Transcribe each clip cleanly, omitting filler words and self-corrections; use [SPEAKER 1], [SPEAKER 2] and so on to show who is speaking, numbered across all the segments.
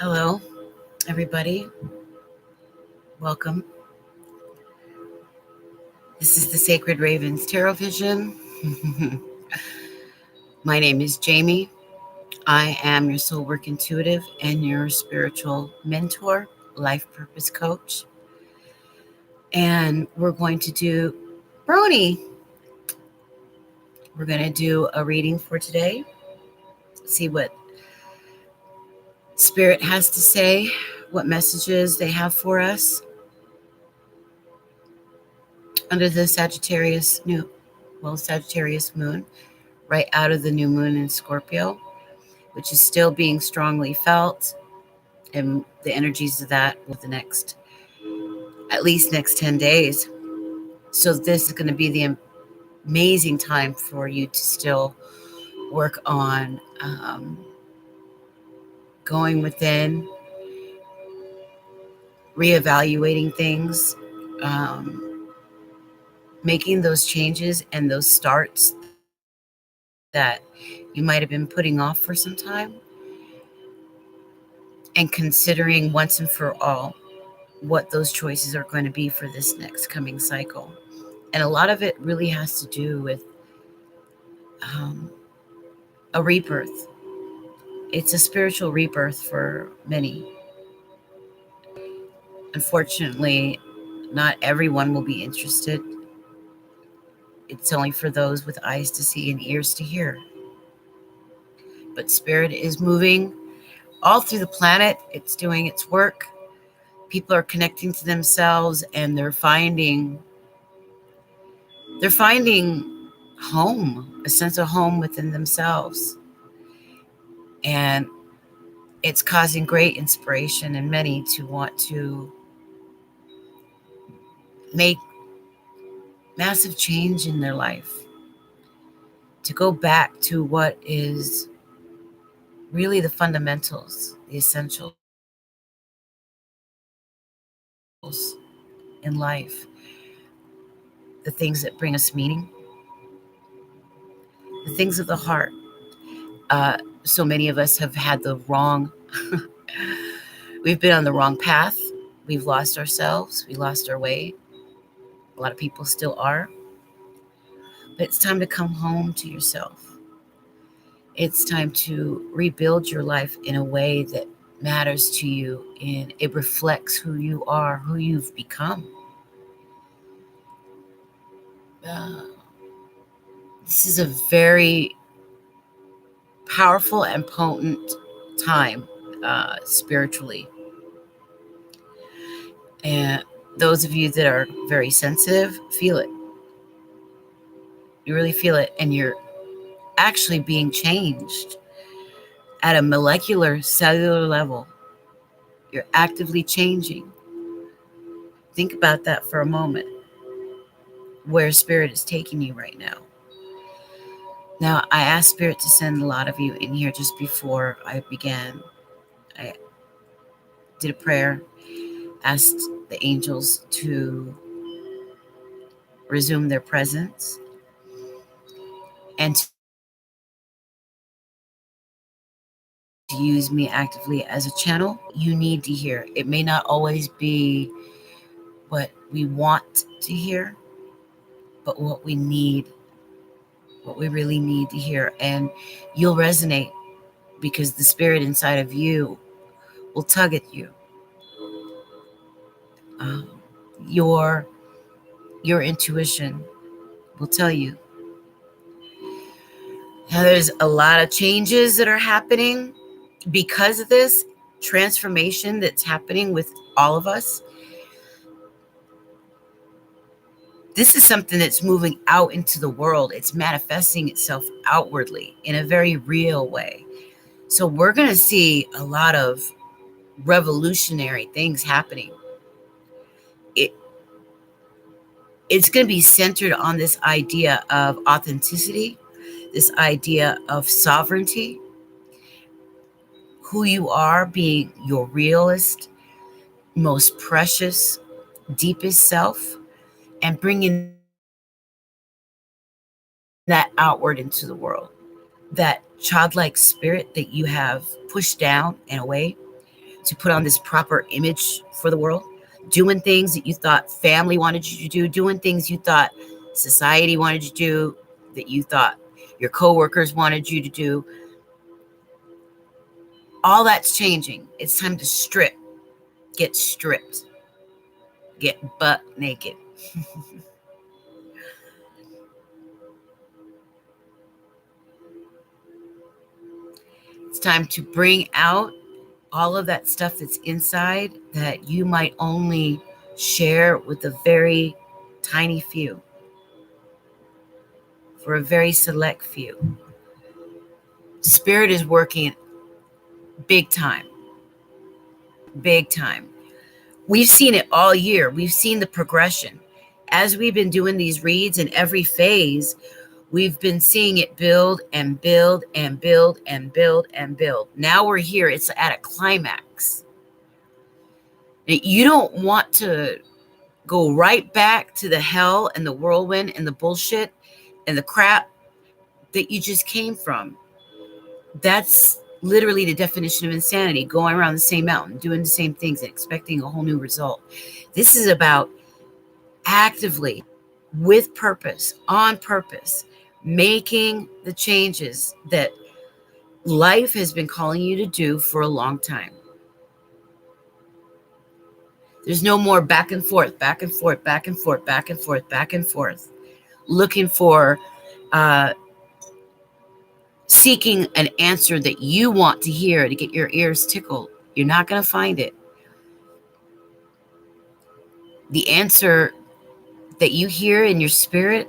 [SPEAKER 1] Hello, everybody. Welcome. This is the Sacred Ravens Tarot Vision. My name is Jamie. I am your soul work intuitive and your spiritual mentor, life purpose coach. And we're going to do Brony. We're going to do a reading for today. See what Spirit has to say, what messages they have for us under the Sagittarius moon, right out of the new moon in Scorpio, which is still being strongly felt, and the energies of that with the at least next 10 days. So this is going to be the amazing time for you to still work on going within, reevaluating things, making those changes and those starts that you might have been putting off for some time, and considering once and for all what those choices are going to be for this next coming cycle. And a lot of it really has to do with a rebirth. It's a spiritual rebirth for many. Unfortunately, not everyone will be interested. It's only for those with eyes to see and ears to hear. But Spirit is moving all through the planet. It's doing its work. People are connecting to themselves, and they're finding home, a sense of home within themselves. And it's causing great inspiration in many to want to make massive change in their life, to go back to what is really the fundamentals, the essentials in life, the things that bring us meaning, the things of the heart. So many of us have had we've been on the wrong path. We've lost ourselves. We lost our way. A lot of people still are. But it's time to come home to yourself. It's time to rebuild your life in a way that matters to you, and it reflects who you are, who you've become. This is a very powerful and potent time spiritually. And those of you that are very sensitive feel it. You really feel it, and you're actually being changed at a molecular, cellular level. You're actively changing. Think about that for a moment, where Spirit is taking you right now. Now, I asked Spirit to send a lot of you in here just before I began. I did a prayer, asked the angels to resume their presence and to use me actively as a channel. You need to hear. It may not always be what we want to hear, but what we need, what we really need to hear. And you'll resonate because the Spirit inside of you will tug at you. Your intuition will tell you. Now, there's a lot of changes that are happening because of this transformation that's happening with all of us. This is something that's moving out into the world. It's manifesting itself outwardly in a very real way. So we're going to see a lot of revolutionary things happening. It's going to be centered on this idea of authenticity, this idea of sovereignty, who you are being your realest, most precious, deepest self, and bringing that outward into the world. That childlike spirit that you have pushed down and away, to put on this proper image for the world, doing things that you thought family wanted you to do, doing things you thought society wanted you to do, that you thought your coworkers wanted you to do. All that's changing. It's time to strip, get stripped, get butt naked. It's time to bring out all of that stuff that's inside that you might only share with a very tiny few, for a very select few. Spirit is working big time, big time. We've seen it all year. We've seen the progression. As we've been doing these reads in every phase, we've been seeing it build and build and build and build and build. Now we're here. It's at a climax. You don't want to go right back to the hell and the whirlwind and the bullshit and the crap that you just came from. That's literally the definition of insanity, going around the same mountain, doing the same things and expecting a whole new result. This is about actively, with purpose, on purpose, making the changes that life has been calling you to do for a long time. There's no more back and forth, back and forth, back and forth, back and forth, back and forth, looking for, seeking an answer that you want to hear to get your ears tickled. You're not going to find it. The answer that you hear in your spirit,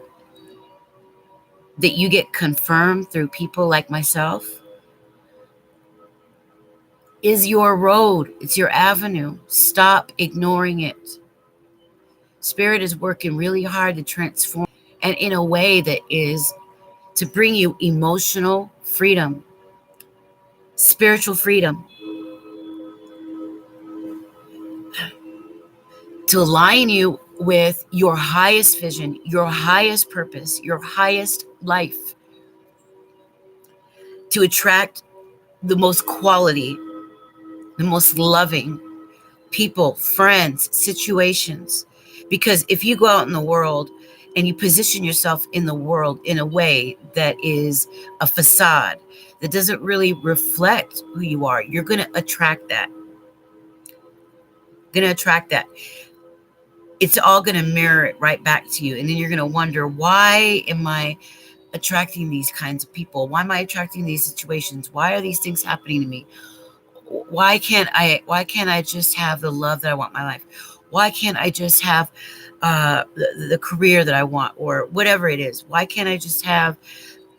[SPEAKER 1] that you get confirmed through people like myself, is your road. It's your avenue. Stop ignoring it. Spirit is working really hard to transform, and in a way that is to bring you emotional freedom, spiritual freedom, to align you with your highest vision, your highest purpose, your highest life, to attract the most quality, the most loving people, friends, situations. Because if you go out in the world and you position yourself in the world in a way that is a facade, that doesn't really reflect who you are, you're going to attract that. It's all going to mirror it right back to you. And then you're going to wonder, why am I attracting these kinds of people? Why am I attracting these situations? Why are these things happening to me? Why can't I just have the love that I want in my life? Why can't I just have the career that I want, or whatever it is? Why can't I just have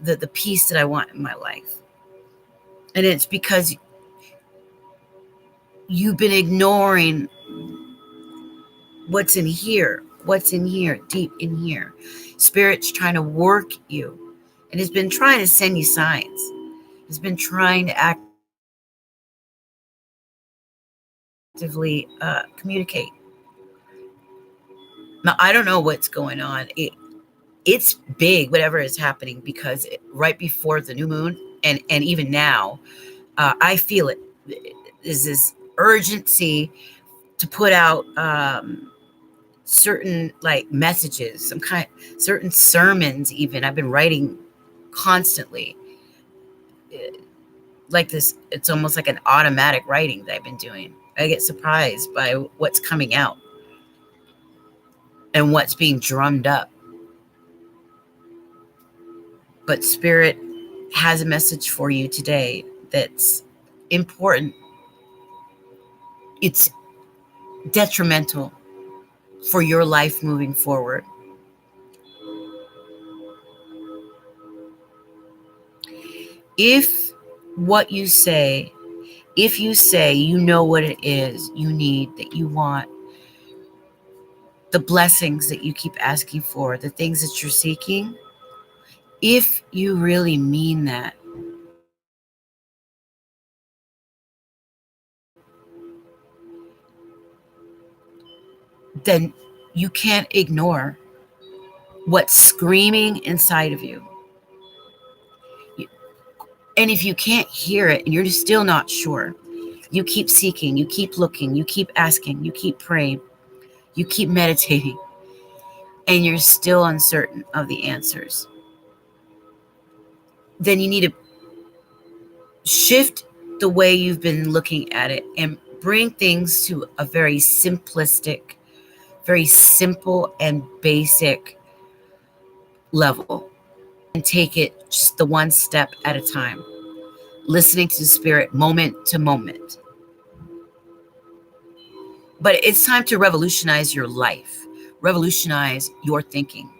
[SPEAKER 1] the peace that I want in my life? And it's because you've been ignoring what's in here, deep in here. Spirit's trying to work you, and it's been trying to send you signs. It's been trying to actively communicate. Now, I don't know what's going on. It's big, whatever is happening, because right before the new moon, and even now, I feel it. There's this urgency to put out certain like messages, certain sermons. Even I've been writing constantly, like this. It's almost like an automatic writing that I've been doing. I get surprised by what's coming out and what's being drummed up. But Spirit has a message for you today that's important. It's detrimental for your life moving forward. If you say you know what it is you need, that you want, the blessings that you keep asking for, the things that you're seeking, if you really mean that, then you can't ignore what's screaming inside of you. And if you can't hear it and you're still not sure, You keep seeking, you keep looking, you keep asking, you keep praying, you keep meditating, and you're still uncertain of the answers, then you need to shift the way you've been looking at it and bring things to a very simplistic, very simple and basic level, and take it just the one step at a time, listening to the spirit moment to moment. But it's time to revolutionize your life, revolutionize your thinking,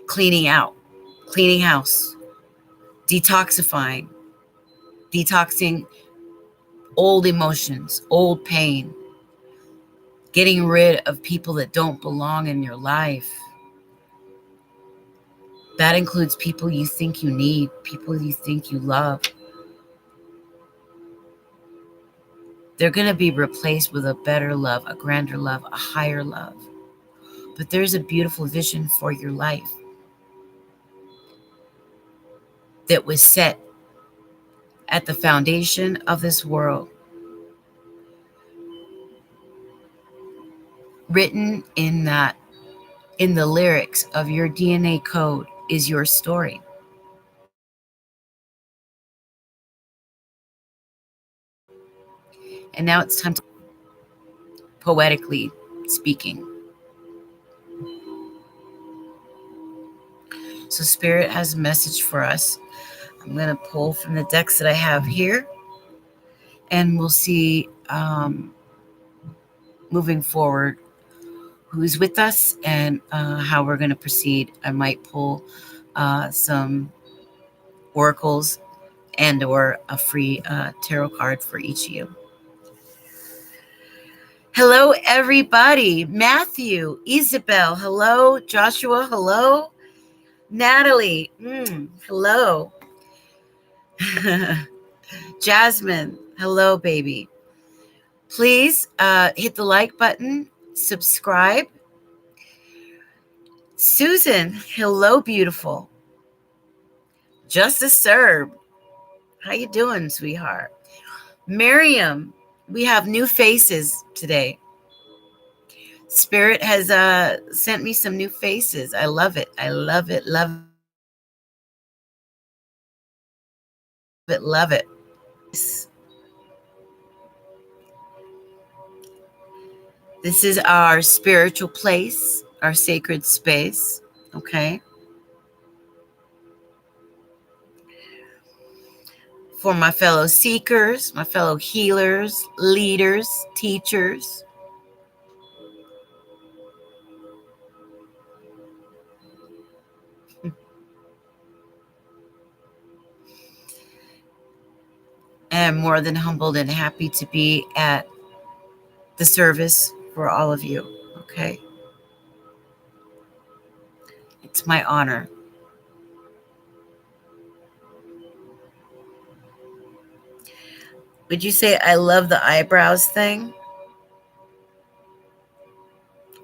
[SPEAKER 1] cleaning out, cleaning house, detoxifying, detoxing old emotions, old pain, getting rid of people that don't belong in your life. That includes people you think you need, people you think you love. They're going to be replaced with a better love, a grander love, a higher love. But there's a beautiful vision for your life that was set at the foundation of this world, written in the lyrics of your DNA code is your story. And now it's time to, poetically speaking. So Spirit has a message for us. I'm going to pull from the decks that I have here, and we'll see moving forward who's with us and how we're going to proceed. I might pull some oracles and or a free tarot card for each of you. Hello, everybody. Matthew, Isabel, hello. Joshua, hello. Natalie, hello. Jasmine, hello, baby. Please hit the like button, subscribe. Susan, hello, beautiful. Justice Serb, how you doing, sweetheart? Miriam, we have new faces today. Spirit has sent me some new faces. I love it. I love it, love it, love it. This is our spiritual place, our sacred space, okay? For my fellow seekers, my fellow healers, leaders, teachers. I'm more than humbled and happy to be at the service for all of you, okay? It's my honor. Would you say I love the eyebrows thing?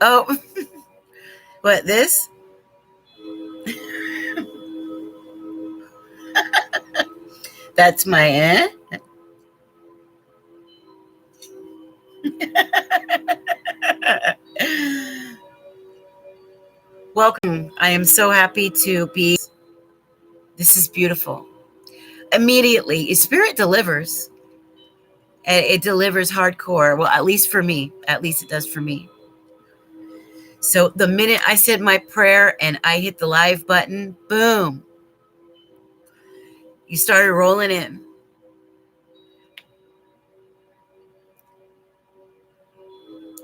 [SPEAKER 1] Oh, what, this? That's my Welcome. I am so happy to be. This is beautiful. Immediately, Spirit delivers. It delivers hardcore. Well, at least for me. At least it does for me. So the minute I said my prayer and I hit the live button, boom, you started rolling in.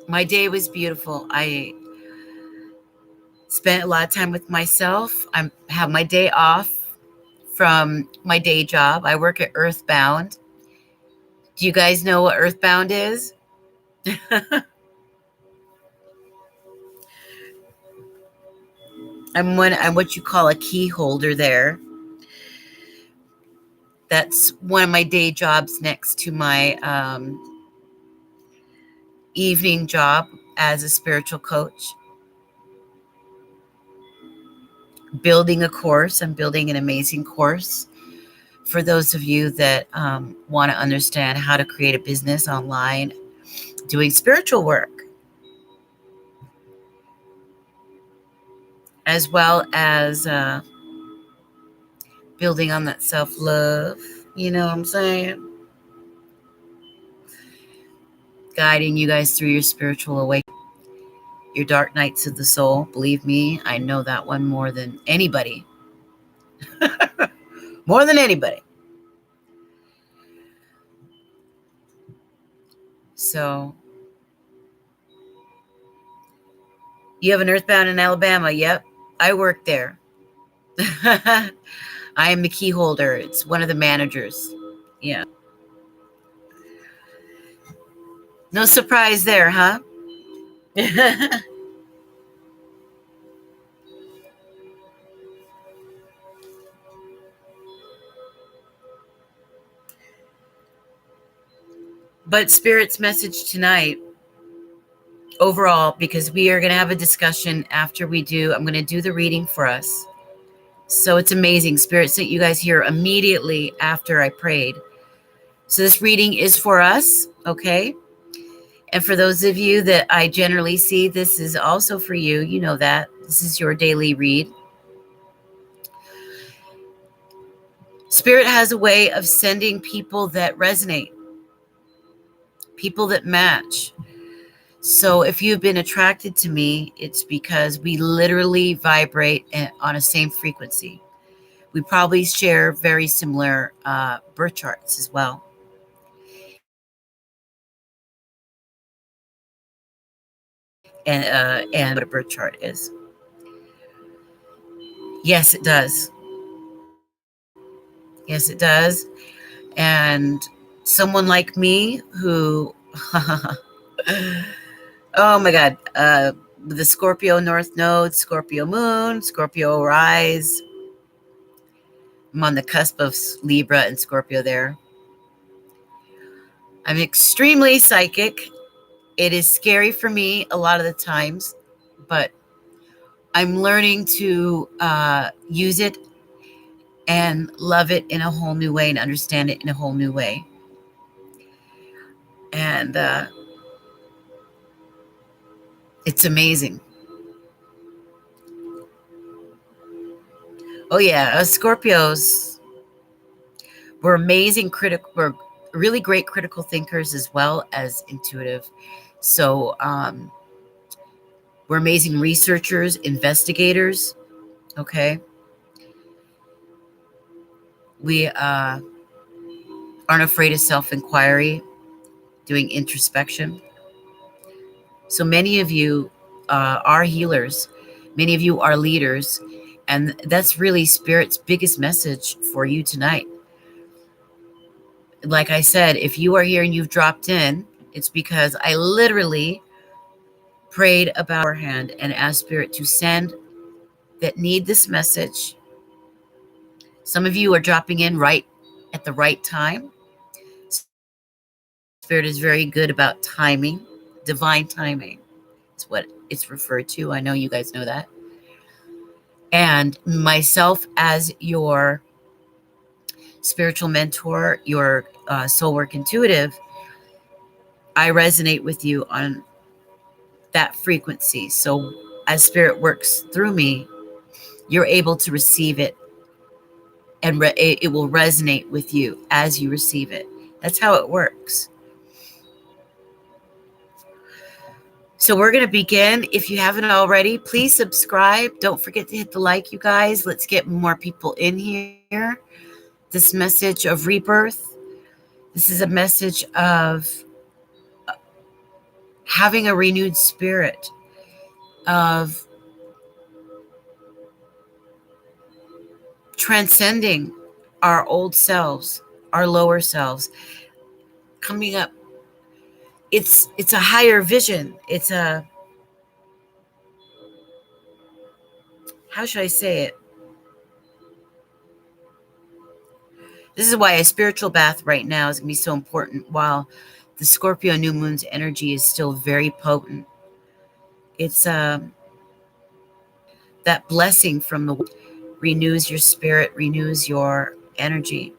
[SPEAKER 1] My day was beautiful. I spent a lot of time with myself. I have my day off from my day job. I work at Earthbound. Do you guys know what Earthbound is? I'm what you call a key holder there. That's one of my day jobs next to my evening job as a spiritual coach. Building a course. I'm building an amazing course For those of you that want to understand how to create a business online, doing spiritual work, as well as building on that self-love, you know what I'm saying? Guiding you guys through your spiritual awakening, your dark nights of the soul. Believe me, I know that one more than anybody. More than anybody. So, you have an Earthbound in Alabama. Yep, I work there. I am the key holder. It's one of the managers. Yeah. No surprise there, huh? But Spirit's message tonight, overall, because we are going to have a discussion after we do, I'm going to do the reading for us. So it's amazing. Spirit sent you guys here immediately after I prayed. So this reading is for us, okay? And for those of you that I generally see, this is also for you. You know that. This is your daily read. Spirit has a way of sending people that resonate, people that match. So if you've been attracted to me, it's because we literally vibrate on a same frequency. We probably share very similar birth charts as well. And what a birth chart is. Yes, it does. Yes, it does. And someone like me who, oh my God, the Scorpio North Node, Scorpio Moon, Scorpio Rise. I'm on the cusp of Libra and Scorpio there. I'm extremely psychic. It is scary for me a lot of the times, but I'm learning to use it and love it in a whole new way and understand it in a whole new way. And it's amazing. Oh yeah, Scorpios, we're amazing we're really great critical thinkers as well as intuitive. So we're amazing researchers, investigators. Okay. We aren't afraid of self-inquiry, doing introspection. So many of you are healers. Many of you are leaders. And that's really Spirit's biggest message for you tonight. Like I said, if you are here and you've dropped in, it's because I literally prayed about our hand and asked Spirit to send that need this message. Some of you are dropping in right at the right time. Spirit is very good about timing, divine timing. It's what it's referred to. I know you guys know that. And myself as your spiritual mentor, your soul work intuitive, I resonate with you on that frequency. So as Spirit works through me, you're able to receive it, and it will resonate with you as you receive it. That's how it works. So we're going to begin. If you haven't already, please subscribe. Don't forget to hit the like, you guys. Let's get more people in here. This message of rebirth. This is a message of having a renewed spirit, of transcending our old selves, our lower selves, coming up. It's a higher vision. It's a, how should I say it? This is why a spiritual bath right now is going to be so important while the Scorpio new moon's energy is still very potent. It's that blessing from the renews your spirit, renews your energy.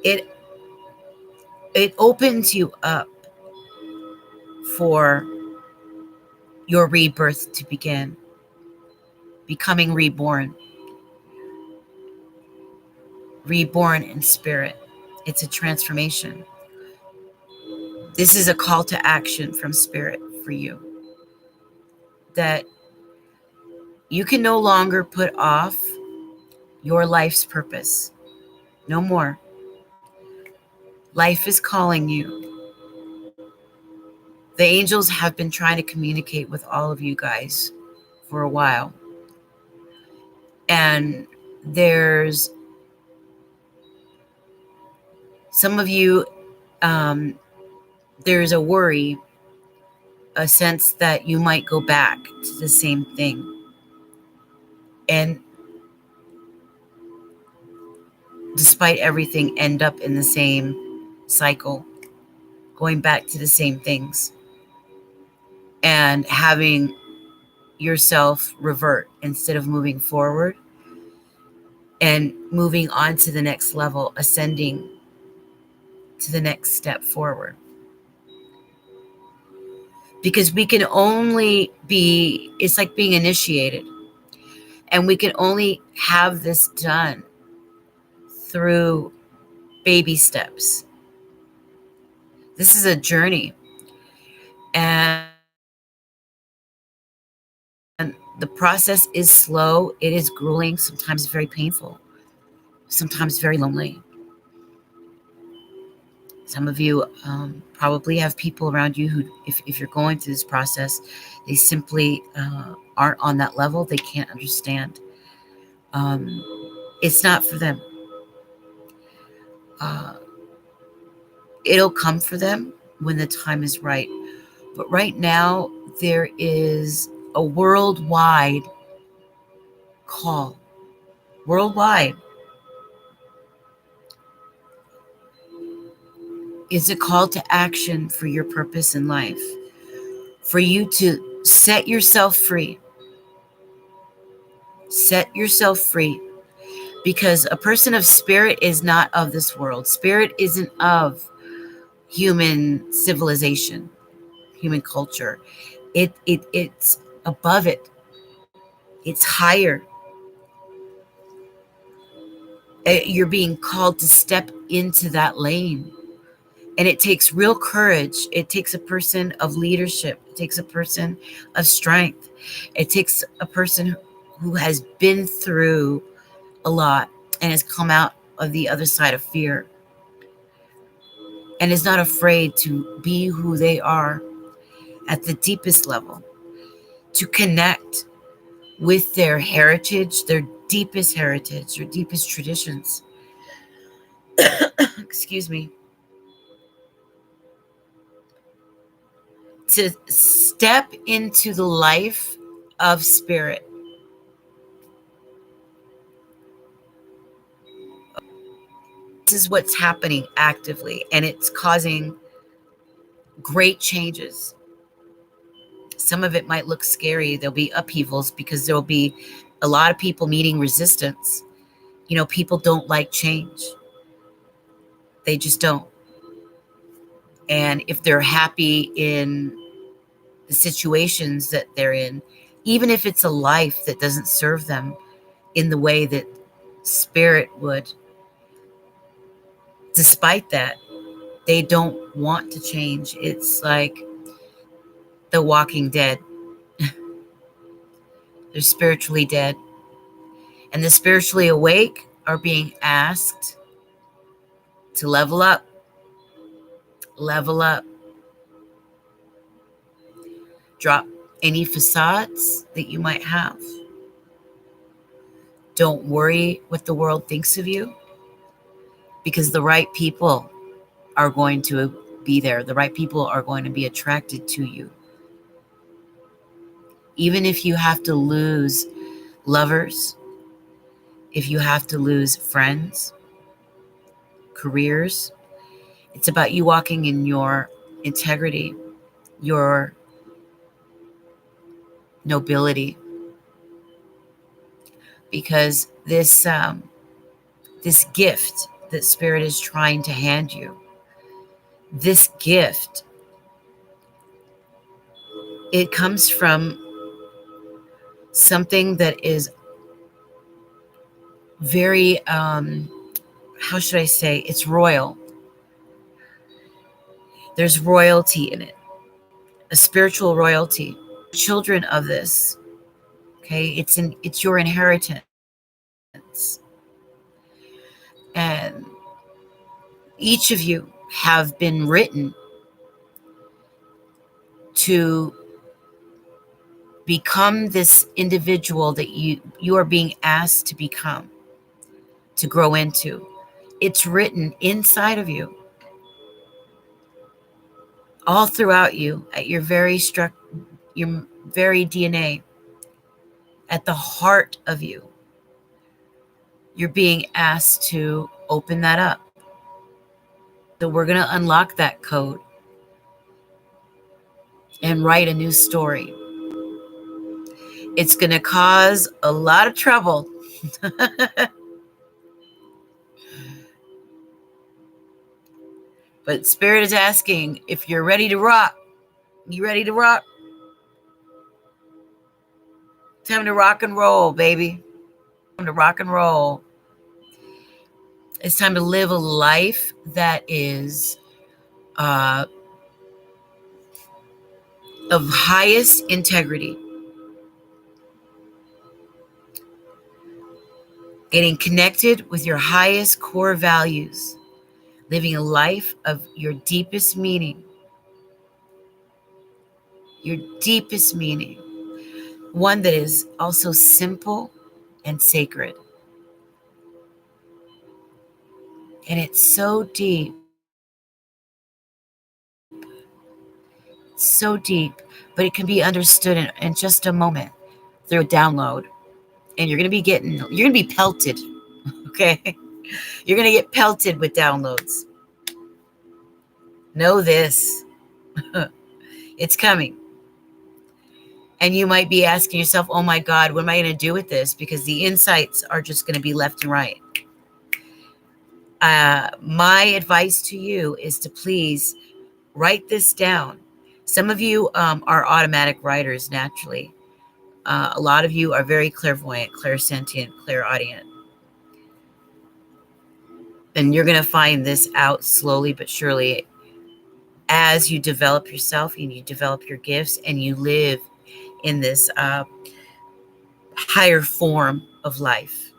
[SPEAKER 1] it it opens you up for your rebirth to begin, becoming reborn in spirit. It's a transformation. This is a call to action from spirit for you, that you can no longer put off your life's purpose. No more. Life is calling you. The angels have been trying to communicate with all of you guys for a while. And there's some of you, there's a worry, a sense that you might go back to the same thing. And despite everything, end up in the same cycle, going back to the same things and having yourself revert instead of moving forward and moving on to the next level, ascending to the next step forward. Because we can only be, it's like being initiated, and we can only have this done through baby steps. This is a journey, and the process is slow, it is grueling, sometimes very painful, sometimes very lonely. Some of you probably have people around you who, if you're going through this process, they simply aren't on that level. They can't understand. It's not for them. It'll come for them when the time is right. But right now, there is a worldwide call. Worldwide. It's a call to action for your purpose in life. For you to set yourself free. Set yourself free. Because a person of spirit is not of this world. Spirit isn't of human civilization, human culture. It's above it. It's higher. You're being called to step into that lane. And it takes real courage. It takes a person of leadership. It takes a person of strength. It takes a person who has been through a lot and has come out of the other side of fear and is not afraid to be who they are at the deepest level, to connect with their heritage, their deepest heritage, their deepest traditions. Excuse me. To step into the life of spirit. This is what's happening actively, and it's causing great changes. Some of it might look scary. There'll be upheavals because there'll be a lot of people meeting resistance. You know, people don't like change. They just don't. And if they're happy in the situations that they're in, even if it's a life that doesn't serve them in the way that spirit would, despite that, they don't want to change. It's like the Walking Dead. They're spiritually dead. And the spiritually awake are being asked to level up. Level up. Drop any facades that you might have. Don't worry what the world thinks of you, because the right people are going to be there. The right people are going to be attracted to you. Even if you have to lose lovers, if you have to lose friends, careers, it's about you walking in your integrity, your nobility. Because this gift that Spirit is trying to hand you. This gift, it comes from something that is very, how should I say, it's royal. There's royalty in it, a spiritual royalty. Children of this, okay? It's your inheritance. And each of you have been written to become this individual that you are being asked to become, to grow into. It's written inside of you, all throughout you, at your very DNA, at the heart of you. You're being asked to open that up. So we're going to unlock that code and write a new story. It's going to cause a lot of trouble. But Spirit is asking if you're ready to rock. You ready to rock? Time to rock and roll, baby. Time to rock and roll. It's time to live a life that is of highest integrity. Getting connected with your highest core values. Living a life of your deepest meaning. Your deepest meaning. One that is also simple and sacred. And it's so deep. So deep, but it can be understood in just a moment through a download. And you're going to be pelted. Okay. You're going to get pelted with downloads. Know this. It's coming. And you might be asking yourself, oh my God, what am I going to do with this? Because the insights are just going to be left and right. My advice to you is to please write this down. Some of you are automatic writers naturally. A lot of you are very clairvoyant, clairsentient, clairaudient. And you're going to find this out slowly but surely as you develop yourself and you develop your gifts and you live in this higher form of life,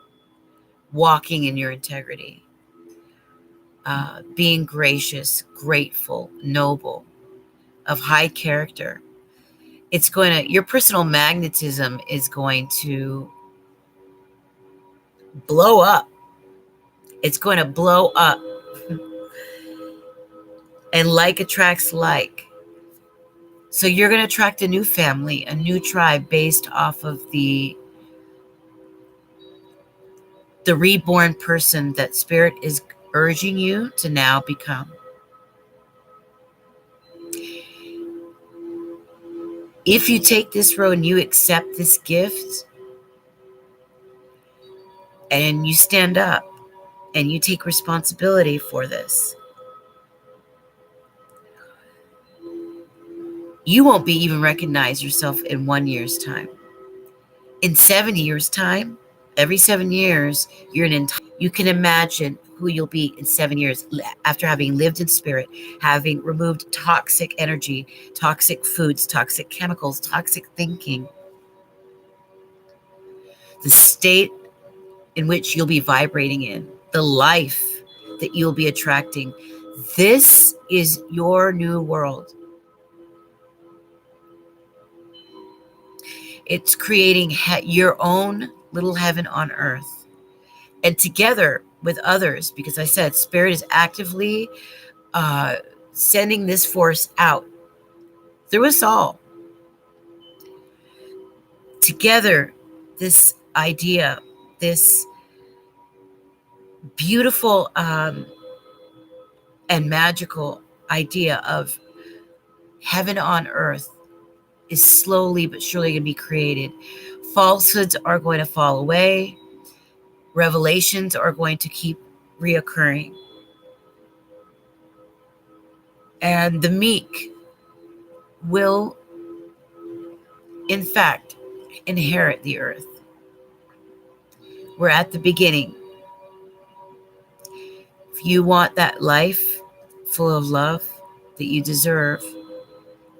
[SPEAKER 1] walking in your integrity, being gracious, grateful, noble, of high character. Your personal magnetism is going to blow up. It's going to blow up. And like attracts like. So you're going to attract a new family, a new tribe based off of the reborn person that Spirit is urging you to now become. If you take this road and you accept this gift and you stand up and you take responsibility for this, you won't be even recognize yourself in 1 year's time. In 7 years' time, every 7 years, you can imagine who you'll be in 7 years after having lived in spirit, having removed toxic energy, toxic foods, toxic chemicals, toxic thinking. The state in which you'll be vibrating in, the life that you'll be attracting. This is your new world. It's creating your own little heaven on earth. And together with others, because I said Spirit is actively sending this force out through us all. Together, this idea, this beautiful and magical idea of heaven on earth is slowly but surely going to be created. Falsehoods are going to fall away. Revelations are going to keep reoccurring. And the meek will, in fact, inherit the earth. We're at the beginning. If you want that life full of love that you deserve,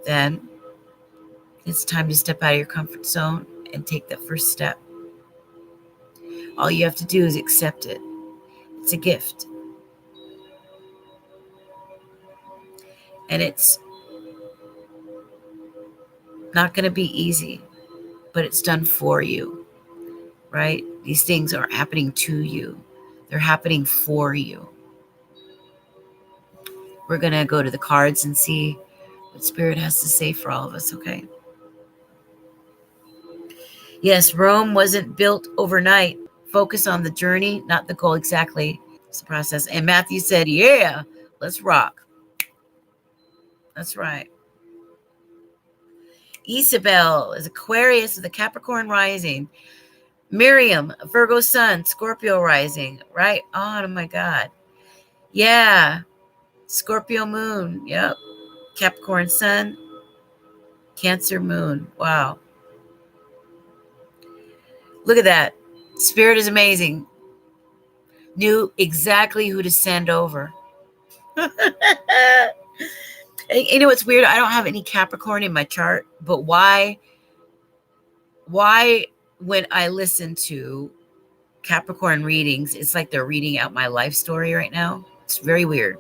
[SPEAKER 1] then it's time to step out of your comfort zone and take that first step. All you have to do is accept it. It's a gift. And it's not going to be easy, but it's done for you, right? These things aren't happening to you. They're happening for you. We're going to go to the cards and see what Spirit has to say for all of us, okay? Yes, Rome wasn't built overnight. Focus on the journey, not the goal exactly. It's the process. And Matthew said, yeah, let's rock. That's right. Isabel is Aquarius with a Capricorn rising. Miriam, Virgo sun, Scorpio rising. Right on. Oh my God. Yeah. Scorpio moon. Yep. Capricorn sun, Cancer moon. Wow. Look at that. Spirit is amazing. Knew exactly who to send over. You know what's weird? I don't have any Capricorn in my chart, but why when I listen to Capricorn readings, it's like they're reading out my life story right now. It's very weird.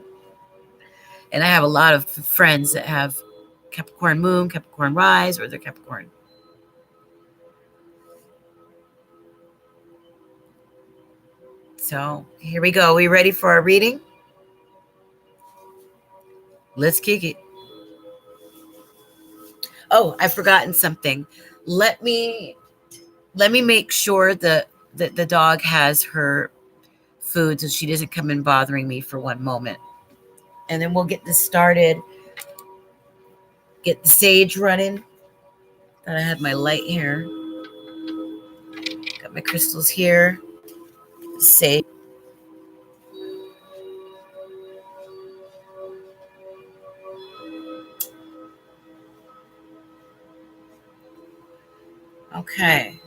[SPEAKER 1] And I have a lot of friends that have Capricorn moon, Capricorn rise, or they're Capricorn. So here we go. We ready for our reading? Let's kick it. Oh, I've forgotten something. Let me make sure that the dog has her food so she doesn't come in bothering me for one moment. And then we'll get this started. Get the sage running. Thought I had my light here. Got my crystals here. Sage. Okay.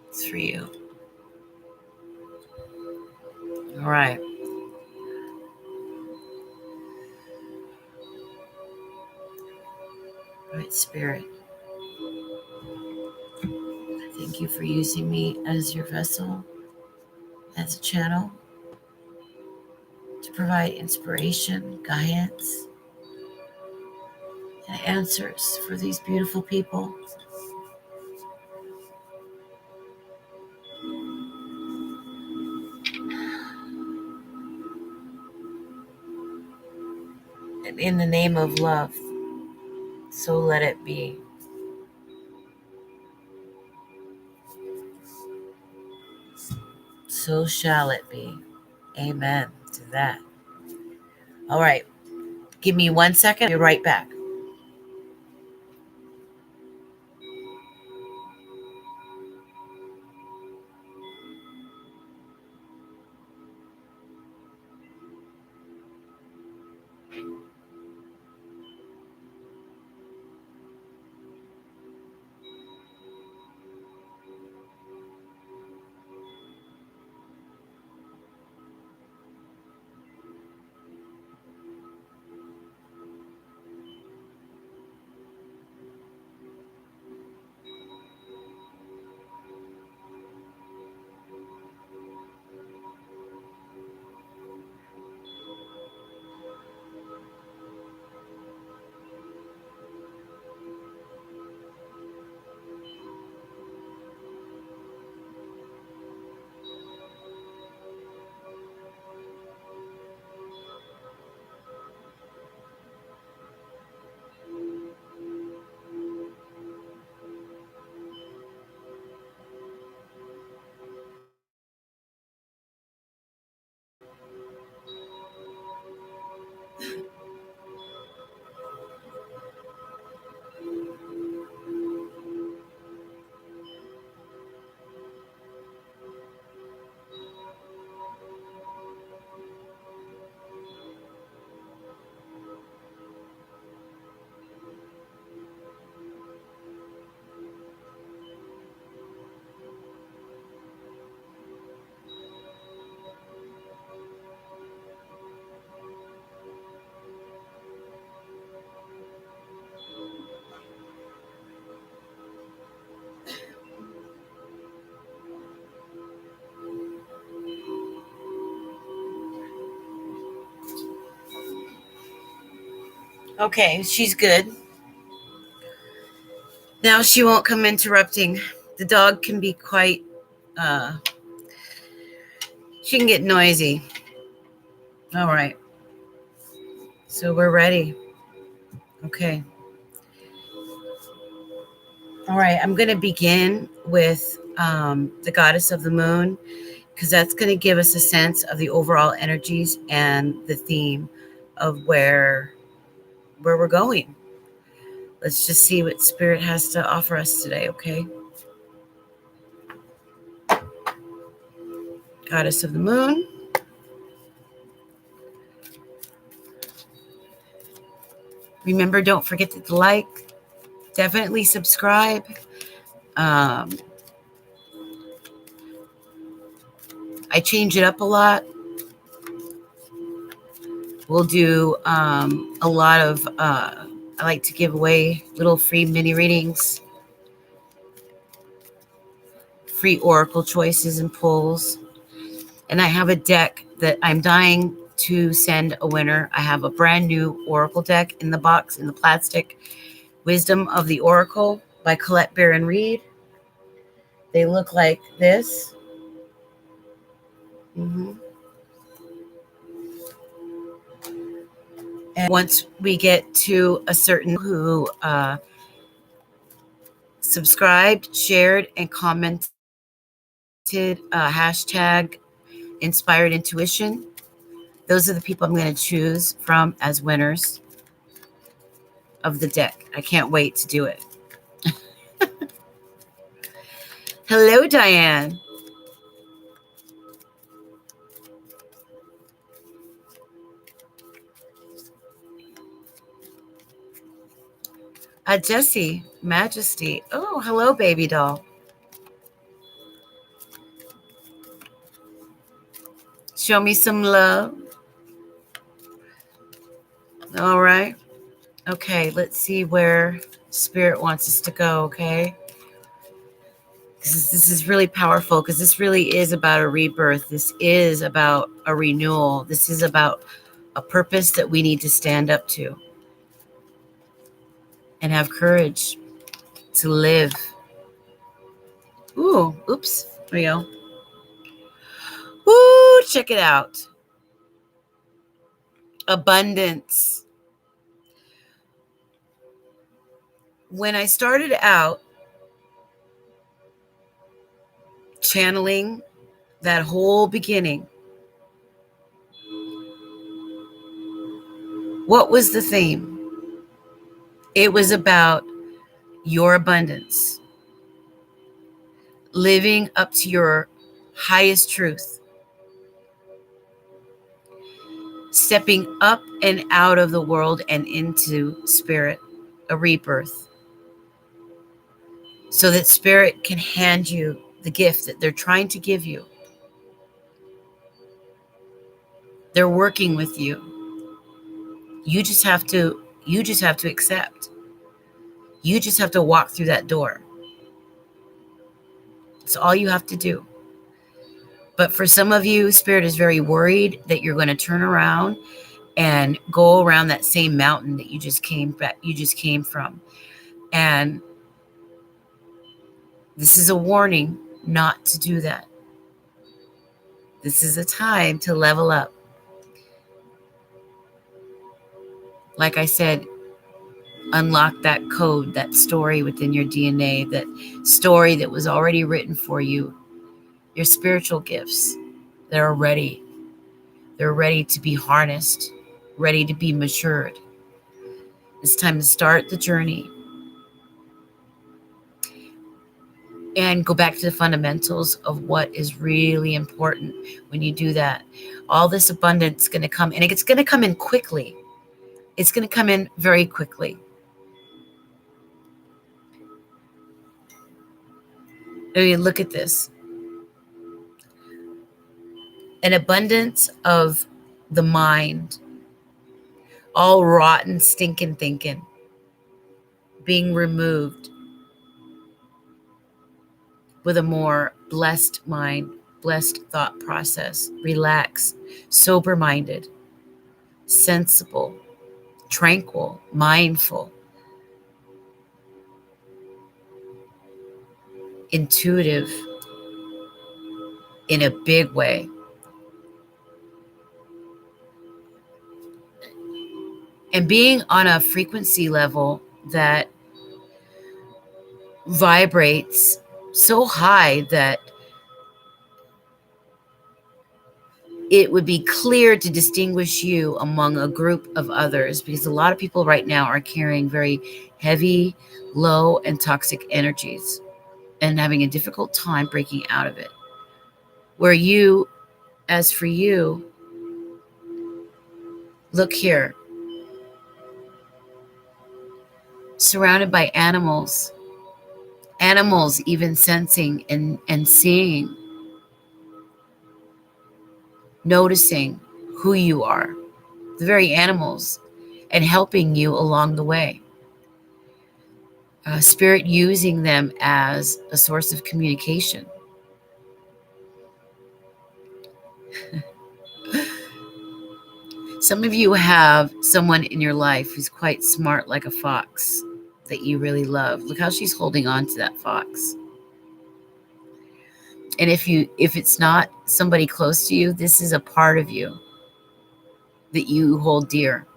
[SPEAKER 1] It's for you. All right. All right, Spirit. Thank you for using me as your vessel, as a channel, to provide inspiration, guidance, and answers for these beautiful people. And in the name of love, so let it be. So shall it be. Amen to that. All right. Give me 1 second. I'll be right back. Okay, she's good. Now she won't come interrupting. The dog can be quite, she can get noisy. All right. So we're ready. Okay. All right. I'm going to begin with the goddess of the moon, because that's going to give us a sense of the overall energies and the theme of where we're going. Let's just see what spirit has to offer us today, okay? Goddess of the moon. Remember, don't forget to like, definitely subscribe. I change it up a lot. We'll do a lot of, I like to give away little free mini readings, free oracle choices and pulls. And I have a deck that I'm dying to send a winner. I have a brand new oracle deck in the box, in the plastic. Wisdom of the Oracle by Colette Baron Reed. They look like this. And once we get to a certain who subscribed, shared, and commented hashtag inspired intuition, those are the people I'm going to choose from as winners of the deck. I can't wait to do it. Hello, Diane. Jessie, Majesty. Oh, hello, baby doll. Show me some love. All right. Okay, let's see where spirit wants us to go, okay? This is really powerful, because this really is about a rebirth. This is about a renewal. This is about a purpose that we need to stand up to and have courage to live. Ooh, oops. There we go. Ooh, check it out. Abundance. When I started out channeling that whole beginning, what was the theme? It was about your abundance, living up to your highest truth, stepping up and out of the world and into spirit, a rebirth, so that spirit can hand you the gift that they're trying to give you. They're working with you. You just have to accept. You just have to walk through that door. It's all you have to do. But for some of you, spirit is very worried that you're going to turn around and go around that same mountain that you just came from. And this is a warning not to do that. This is a time to level up. Like I said, unlock that code, that story within your DNA, that story that was already written for you, your spiritual gifts that are ready. They're ready to be harnessed, ready to be matured. It's time to start the journey and go back to the fundamentals of what is really important. When you do that, all this abundance is going to come, and it's going to come in quickly. It's going to come in very quickly. I mean, look at this. An abundance of the mind, all rotten, stinking thinking, being removed with a more blessed mind, blessed thought process, relaxed, sober-minded, sensible, tranquil, mindful, intuitive in a big way. And being on a frequency level that vibrates so high that it would be clear to distinguish you among a group of others, because a lot of people right now are carrying very heavy, low, and toxic energies and having a difficult time breaking out of it. Where you, as for you, look here, surrounded by animals, animals even sensing and seeing, noticing who you are, the very animals, and helping you along the way. Spirit using them as a source of communication. Some of you have someone in your life who's quite smart like a fox that you really love. Look how she's holding on to that fox. And if it's not somebody close to you, this is a part of you that you hold dear.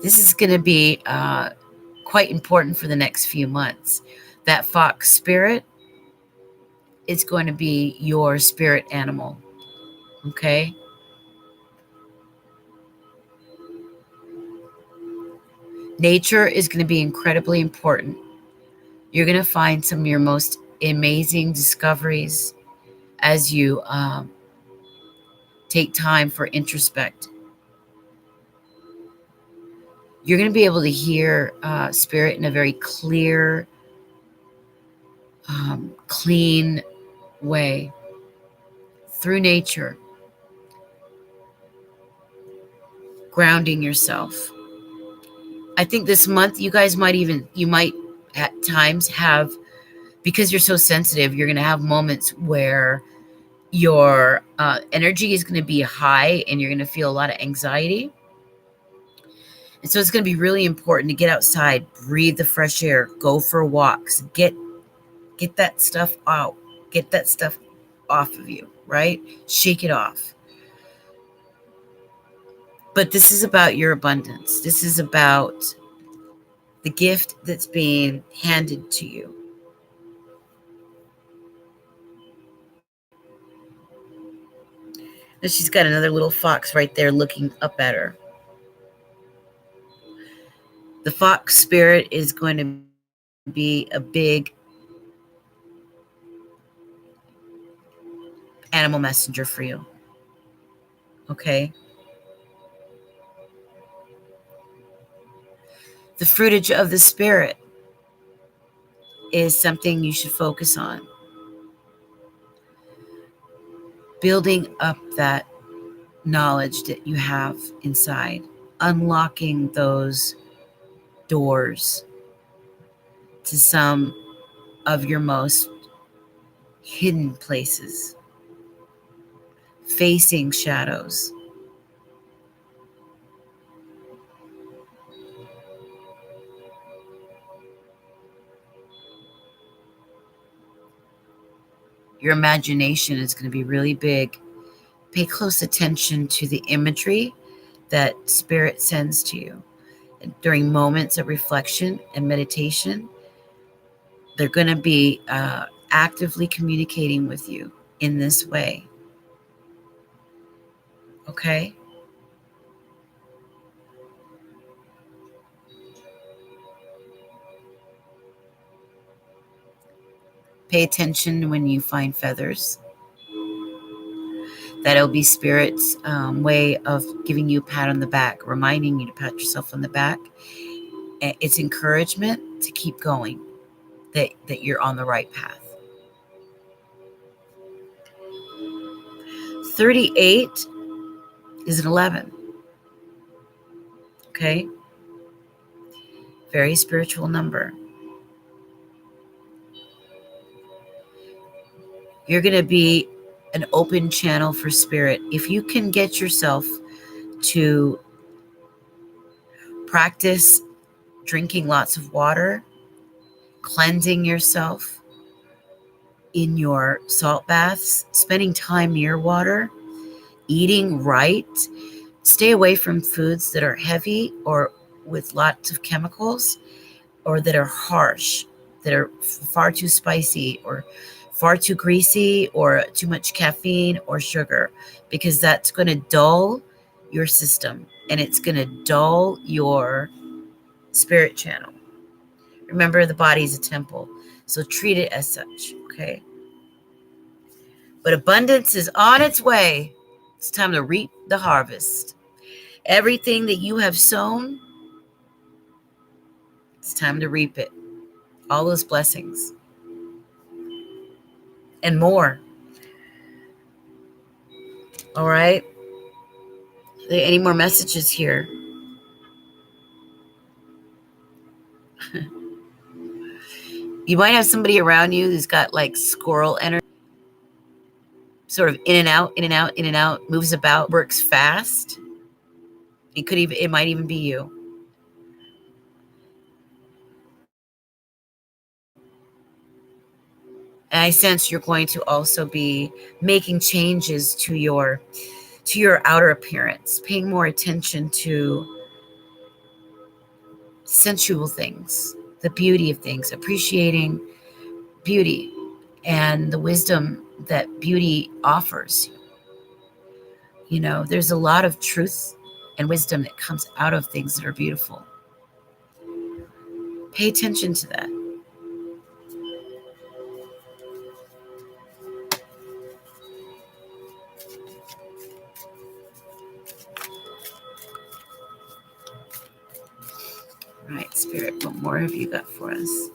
[SPEAKER 1] This is going to be quite important for the next few months. That fox spirit is going to be your spirit animal. Okay? Nature is going to be incredibly important. You're going to find some of your most amazing discoveries as you take time for introspect. You're going to be able to hear spirit in a very clear, clean way through nature, grounding yourself. I think this month you might at times have, because you're so sensitive, you're going to have moments where your energy is going to be high and you're going to feel a lot of anxiety. And so it's going to be really important to get outside, breathe the fresh air, go for walks, get that stuff out, get that stuff off of you, right? Shake it off. But this is about your abundance. This is about the gift that's being handed to you. And she's got another little fox right there looking up at her. The fox spirit is going to be a big animal messenger for you. Okay? The fruitage of the spirit is something you should focus on. Building up that knowledge that you have inside, unlocking those doors to some of your most hidden places, facing shadows. Your imagination is going to be really big. Pay close attention to the imagery that Spirit sends to you. During moments of reflection and meditation, they're going to be actively communicating with you in this way. Okay? Pay attention when you find feathers. That'll be Spirit's way of giving you a pat on the back, reminding you to pat yourself on the back. It's encouragement to keep going, that you're on the right path. 38 is an 11. Okay? Very spiritual number. You're going to be an open channel for Spirit. If you can get yourself to practice drinking lots of water, cleansing yourself in your salt baths, spending time near water, eating right. Stay away from foods that are heavy or with lots of chemicals or that are harsh, that are far too spicy or far too greasy or too much caffeine or sugar, because that's going to dull your system and it's going to dull your spirit channel. Remember, the body is a temple, so treat it as such, okay? But abundance is on its way. It's time to reap the harvest. Everything that you have sown, it's time to reap it. All those blessings and more. All right? Are there any more messages here? You might have somebody around you who's got like squirrel energy, sort of in and out, in and out, in and out, moves about, works fast. It might even be you. And I sense you're going to also be making changes to your outer appearance, paying more attention to sensual things, the beauty of things, appreciating beauty and the wisdom that beauty offers. You know, there's a lot of truth and wisdom that comes out of things that are beautiful. Pay attention to that. All right, Spirit, what more have you got for us?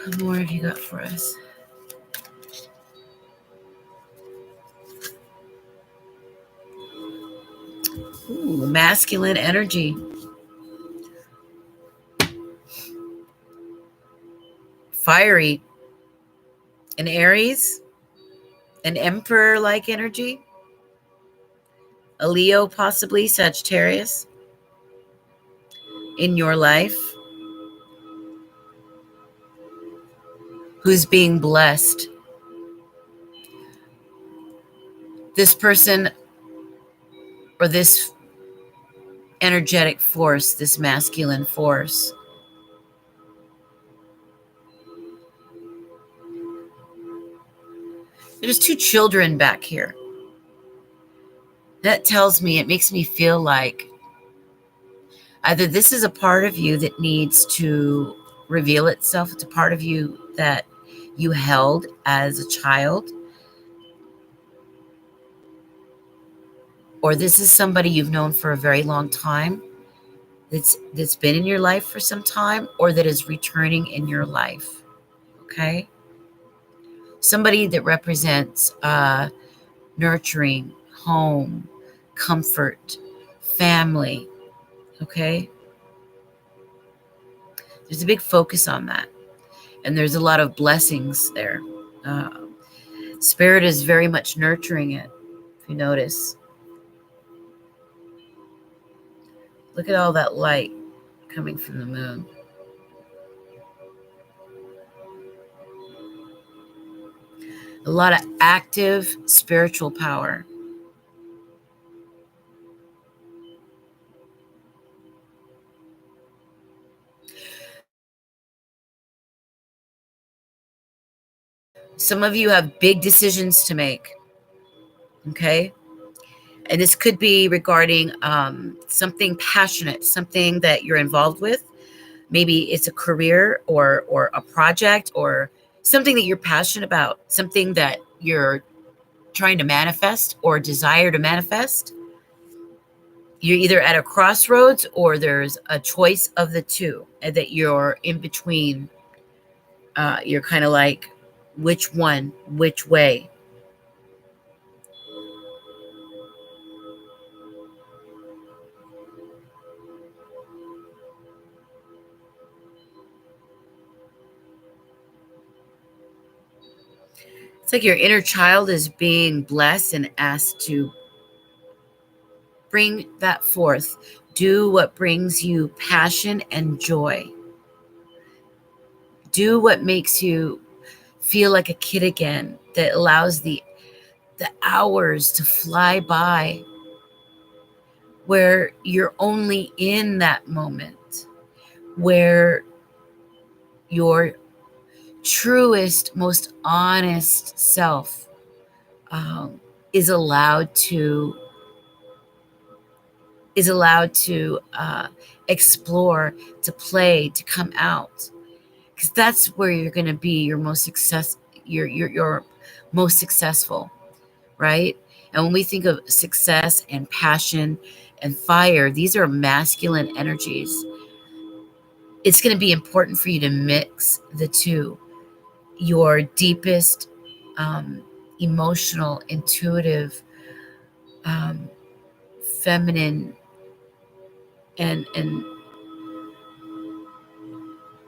[SPEAKER 1] What more have you got for us? Ooh, masculine energy. Fiery. An Aries. An Emperor-like energy. A Leo, possibly, Sagittarius. In your life. Who's being blessed. This person or this energetic force, this masculine force, there's two children back here. That tells me, it makes me feel like either this is a part of you that needs to reveal itself. It's a part of you that you held as a child, or this is somebody you've known for a very long time that's been in your life for some time, or that is returning in your life. Okay, somebody that represents nurturing, home, comfort, family. Okay, there's a big focus on that, and there's a lot of blessings there. Spirit is very much nurturing it. If you notice, look at all that light coming from the moon. A lot of active spiritual power. Some of you have big decisions to make. Okay. And this could be regarding something passionate, something that you're involved with. Maybe it's a career or a project or something that you're passionate about, something that you're trying to manifest or desire to manifest. You're either at a crossroads or there's a choice of the two, and that you're in between. You're kind of like, which one, which way? It's like your inner child is being blessed and asked to bring that forth. Do what brings you passion and joy. Do what makes you feel like a kid again, that allows the hours to fly by, where you're only in that moment, where your truest, most honest self is allowed to explore, to play, to come out, because that's where you're going to be your most most successful, right? And when we think of success and passion and fire, these are masculine energies. It's going to be important for you to mix the two. Your deepest emotional, intuitive, feminine, and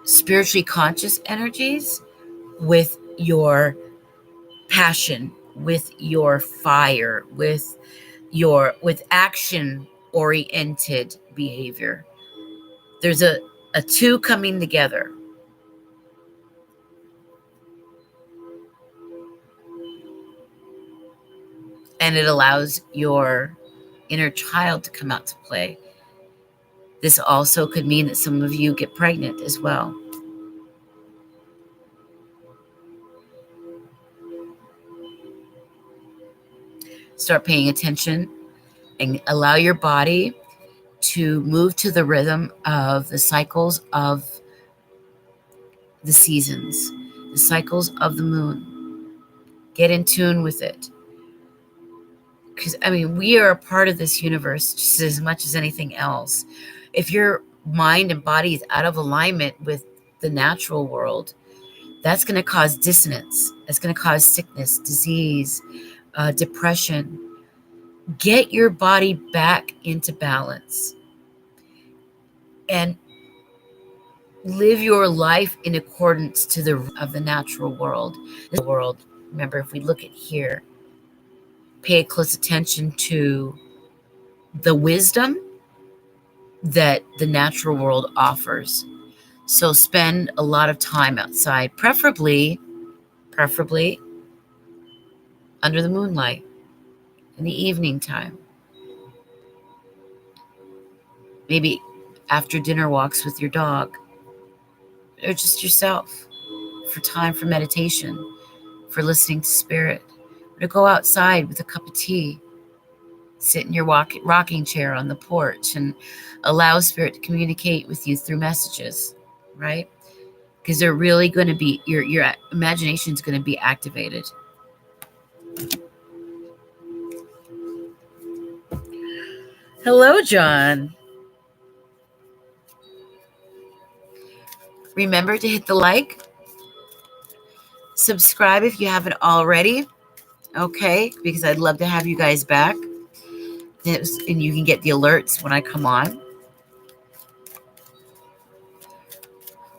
[SPEAKER 1] spiritually conscious energies with your passion, with your fire, with action oriented behavior. There's a two coming together. And it allows your inner child to come out to play. This also could mean that some of you get pregnant as well. Start paying attention and allow your body to move to the rhythm of the cycles of the seasons, the cycles of the moon. Get in tune with it. Because, we are a part of this universe just as much as anything else. If your mind and body is out of alignment with the natural world, that's going to cause dissonance. It's going to cause sickness, disease, depression. Get your body back into balance and live your life in accordance to the natural world. Remember, if we look at here, pay close attention to the wisdom that the natural world offers. So spend a lot of time outside, preferably under the moonlight in the evening time. Maybe after dinner walks with your dog, or just yourself, for time for meditation, for listening to spirit, or to go outside with a cup of tea, sit in your rocking chair on the porch and allow spirit to communicate with you through messages, right? Because they're really going to be, your imagination is going to be activated. Hello, John. Remember to hit the like, subscribe if you haven't already, okay? Because I'd love to have you guys back. And you can get the alerts when I come on.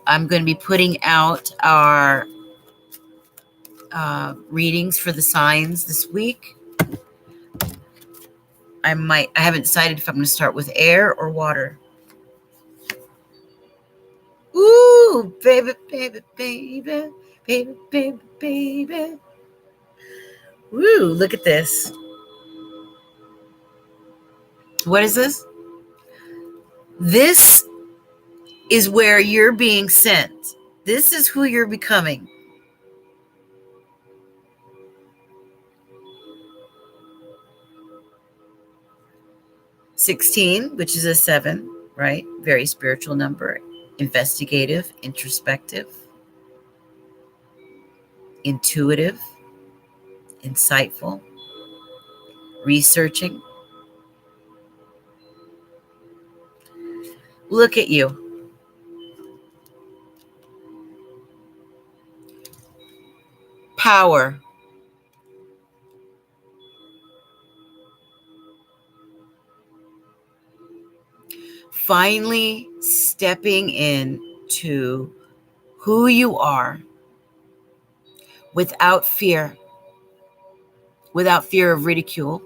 [SPEAKER 1] I'm going to be putting out our readings for the signs this week. I haven't decided if I'm going to start with air or water. Ooh, baby, baby, baby, baby, baby, baby. Woo, look at this. What is this? This is where you're being sent. This is who you're becoming. $16, which is a 7, right? Very spiritual number. Investigative, introspective, intuitive, insightful, researching. Look at you. Power. Finally stepping into who you are without fear of ridicule,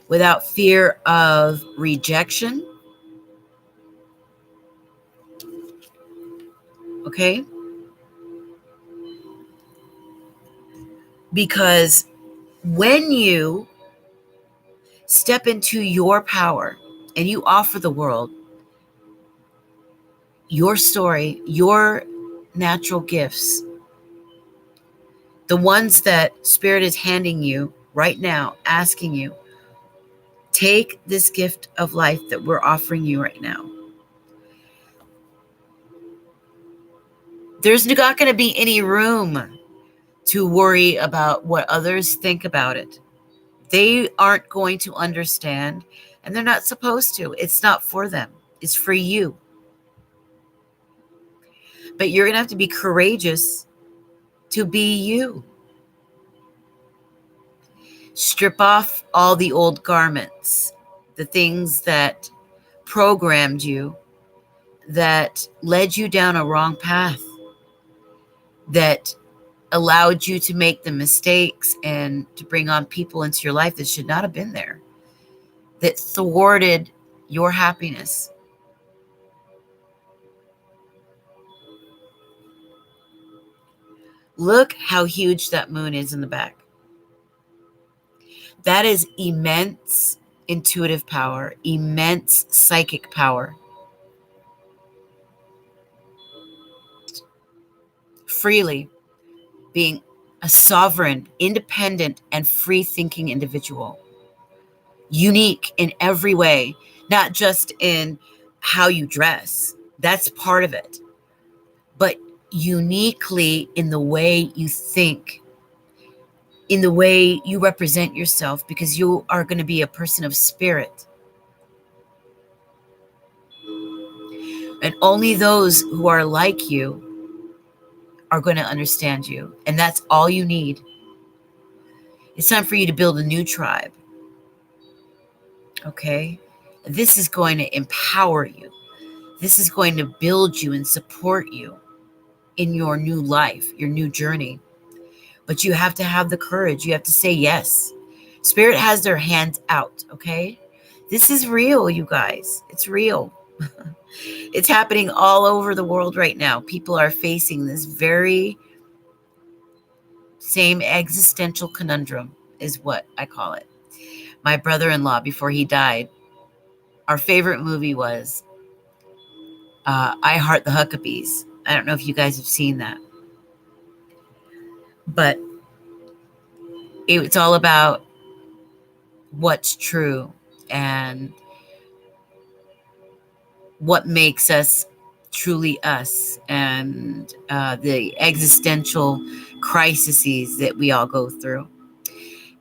[SPEAKER 1] without fear of rejection. Okay? Because when you step into your power and you offer the world your story, your natural gifts, the ones that Spirit is handing you right now, asking you, take this gift of life that we're offering you right now. There's not going to be any room to worry about what others think about it. They aren't going to understand, and they're not supposed to. It's not for them. It's for you. But you're going to have to be courageous to be you. Strip off all the old garments, the things that programmed you, that led you down a wrong path, that allowed you to make the mistakes and to bring on people into your life that should not have been there, that thwarted your happiness. Look how huge that moon is in the back. That is immense intuitive power, immense psychic power. Freely being a sovereign, independent, and free-thinking individual. Unique in every way, not just in how you dress. That's part of it. But uniquely in the way you think, in the way you represent yourself, because you are going to be a person of spirit. And only those who are like you are going to understand you. And that's all you need. It's time for you to build a new tribe. Okay? This is going to empower you. This is going to build you and support you in your new life, your new journey. But you have to have the courage. You have to say yes. Spirit has their hands out, okay? This is real, you guys. It's real. It's happening all over the world right now. People are facing this very same existential conundrum, is what I call it. My brother-in-law, before he died, our favorite movie was I Heart the Huckabees. I don't know if you guys have seen that. But it's all about what's true and what makes us truly us, and the existential crises that we all go through,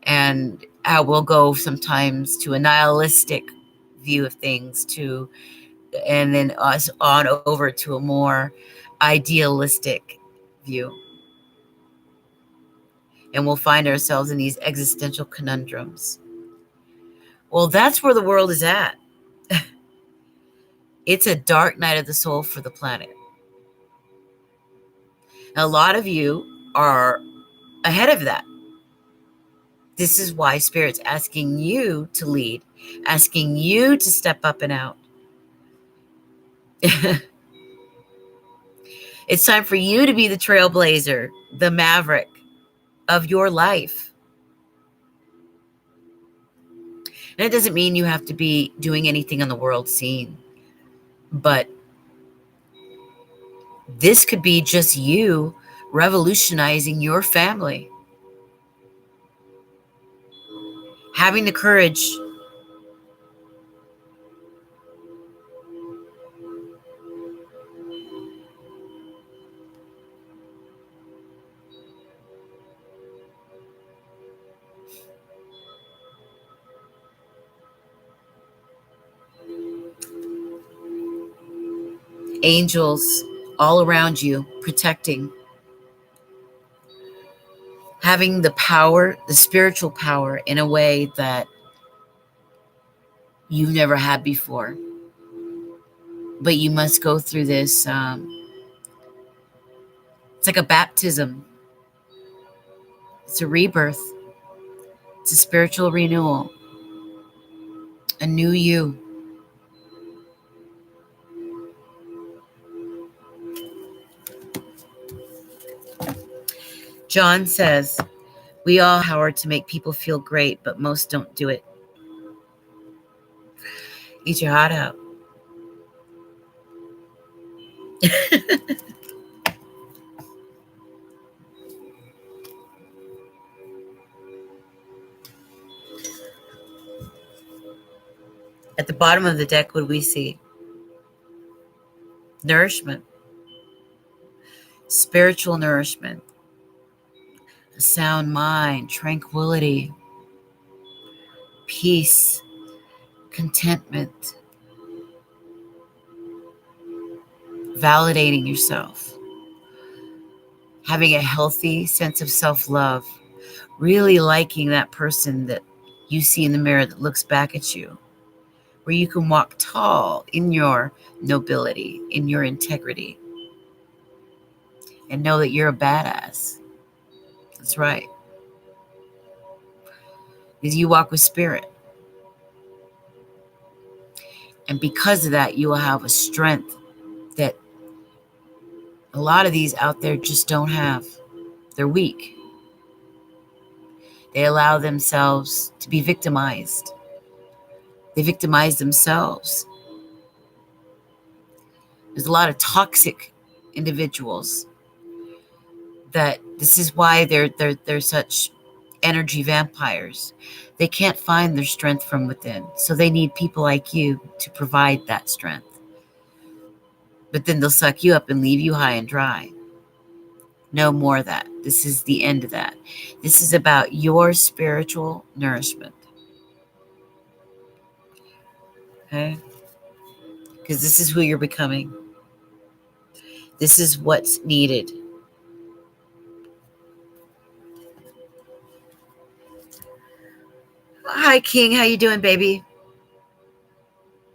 [SPEAKER 1] and how we'll go sometimes to a nihilistic view of things, and then us on over to a more idealistic view. And we'll find ourselves in these existential conundrums. Well, that's where the world is at. It's a dark night of the soul for the planet. And a lot of you are ahead of that. This is why Spirit's asking you to lead, asking you to step up and out. It's time for you to be the trailblazer, the maverick of your life. And it doesn't mean you have to be doing anything on the world scene, but this could be just you revolutionizing your family. Having the courage angels all around you protecting, having the power, the spiritual power, in a way that you've never had before. But you must go through this. It's like a baptism. It's a rebirth. It's a spiritual renewal. A new you. John says, we all have power to make people feel great, but most don't do it. Eat your heart out. At the bottom of the deck, what do we see? Nourishment. Spiritual nourishment. A sound mind, tranquility, peace, contentment, validating yourself, having a healthy sense of self-love, really liking that person that you see in the mirror that looks back at you, where you can walk tall in your nobility, in your integrity, and know that you're a badass. That's right. Because you walk with spirit. And because of that, you will have a strength that a lot of these out there just don't have. They're weak. They allow themselves to be victimized. They victimize themselves. There's a lot of toxic individuals that this is why they're such energy vampires. They can't find their strength from within. So they need people like you to provide that strength. But then they'll suck you up and leave you high and dry. No more of that. This is the end of that. This is about your spiritual nourishment. Okay? Because this is who you're becoming. This is what's needed. Hi, King. How you doing, baby?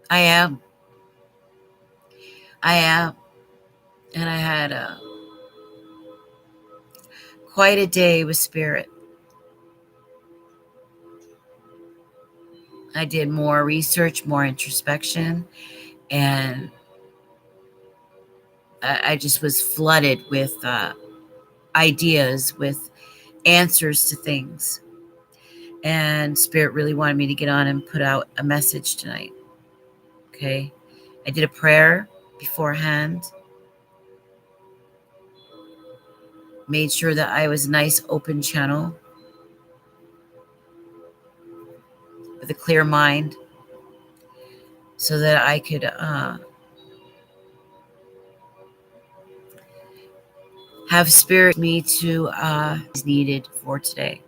[SPEAKER 1] I am. And I had quite a day with spirit. I did more research, more introspection, and I just was flooded with ideas, with answers to things. And Spirit really wanted me to get on and put out a message tonight. Okay? I did a prayer beforehand. Made sure that I was a nice open channel with a clear mind so that I could have Spirit me to is needed for today.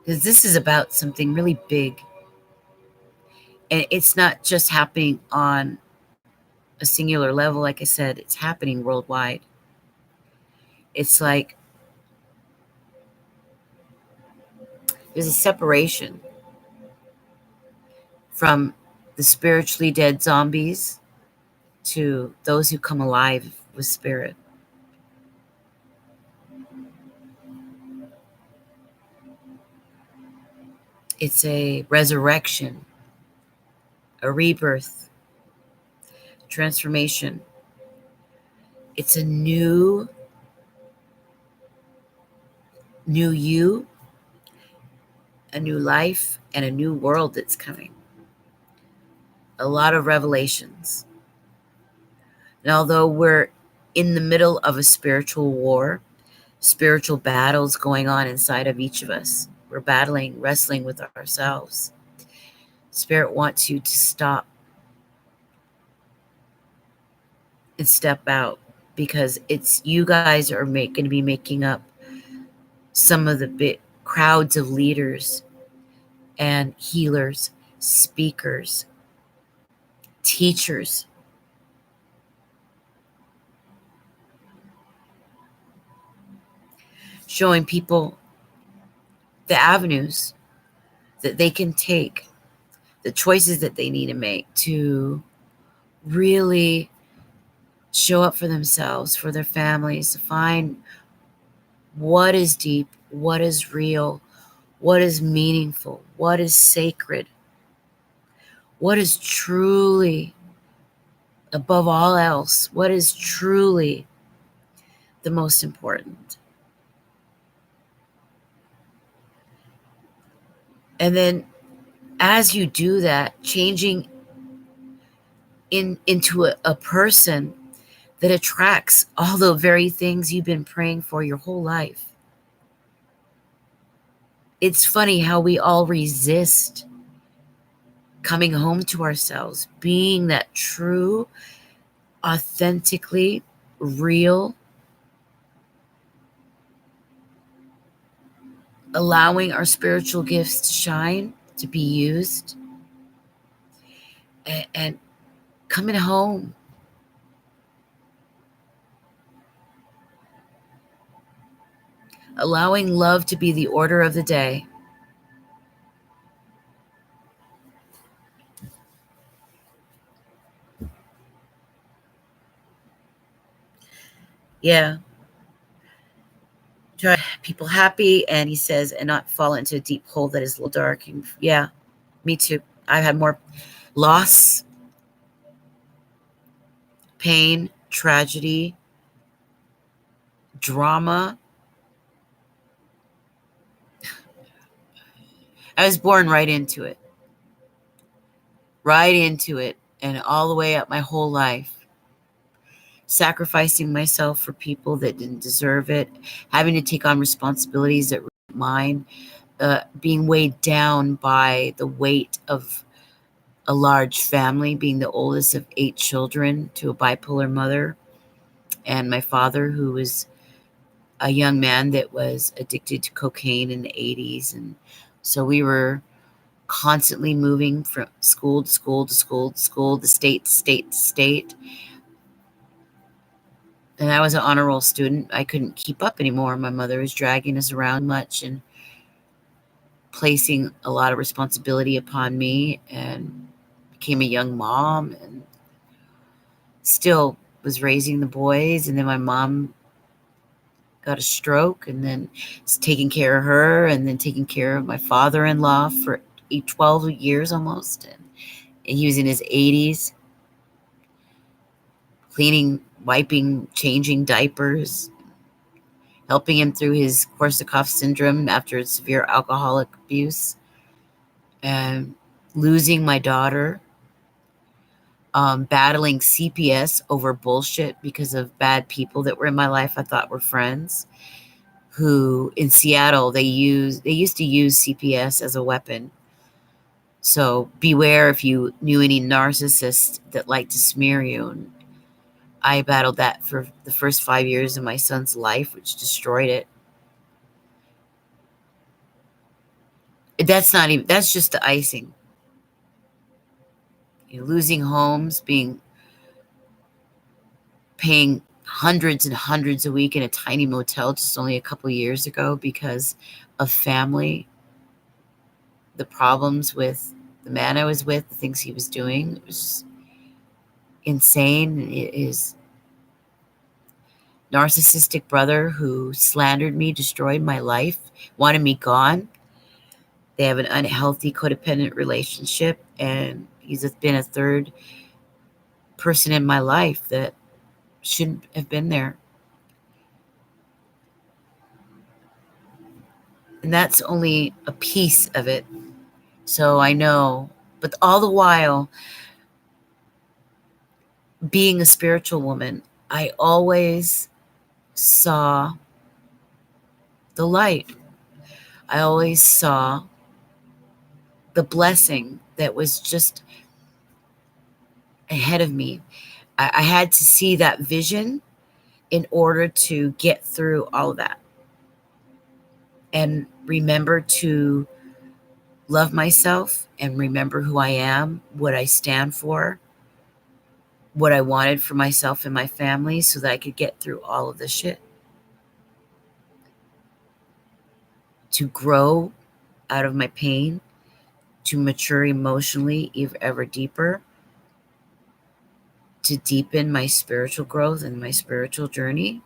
[SPEAKER 1] Because this is about something really big. And it's not just happening on a singular level. Like I said, it's happening worldwide. It's like there's a separation from the spiritually dead zombies to those who come alive with spirit. It's a resurrection, a rebirth, transformation. It's a new you, a new life, and a new world that's coming. A lot of revelations. And although we're in the middle of a spiritual war, spiritual battles going on inside of each of us, we're battling, wrestling with ourselves. Spirit wants you to stop and step out, because it's you guys are going to be making up some of the big crowds of leaders and healers, speakers, teachers, showing people the avenues that they can take, the choices that they need to make to really show up for themselves, for their families, to find what is deep, what is real, what is meaningful, what is sacred, what is truly above all else, what is truly the most important. And then as you do that, changing into a person that attracts all the very things you've been praying for your whole life. It's funny how we all resist coming home to ourselves, being that true, authentically real, allowing our spiritual gifts to shine, to be used, and coming home. Allowing love to be the order of the day. Yeah. Try people happy, and he says, and not fall into a deep hole that is a little dark. And yeah, me too. I've had more loss, pain, tragedy, drama. I was born right into it, and all the way up my whole life, sacrificing myself for people that didn't deserve it, having to take on responsibilities that weren't mine, being weighed down by the weight of a large family, being the oldest of 8 children to a bipolar mother, and my father, who was a young man that was addicted to cocaine in the 80s. And so we were constantly moving from school to school to school to school, to state to state to state. And I was an honor roll student. I couldn't keep up anymore. My mother was dragging us around much and placing a lot of responsibility upon me, and became a young mom and still was raising the boys. And then my mom got a stroke, and then taking care of her, and then taking care of my father-in-law for 12 years almost. And he was in his 80s, cleaning, wiping, changing diapers, helping him through his Korsakoff syndrome after severe alcoholic abuse, and losing my daughter, battling CPS over bullshit because of bad people that were in my life I thought were friends, who in Seattle, they used to use CPS as a weapon. So beware if you knew any narcissists that like to smear you. And I battled that for the first 5 years of my son's life, which destroyed it. That's just the icing. Losing homes, paying hundreds and hundreds a week in a tiny motel just only a couple of years ago because of family, the problems with the man I was with, the things he was doing. It was insane. His narcissistic brother who slandered me, destroyed my life, wanted me gone. They have an unhealthy codependent relationship, and he's been a third person in my life that shouldn't have been there. And that's only a piece of it. So I know, but all the while, being a spiritual woman, I always saw the light. I always saw the blessing that was just ahead of me. I had to see that vision in order to get through all of that, and remember to love myself, and remember who I am, what I stand for, what I wanted for myself and my family, so that I could get through all of this shit. To grow out of my pain, to mature emotionally ever deeper, to deepen my spiritual growth and my spiritual journey.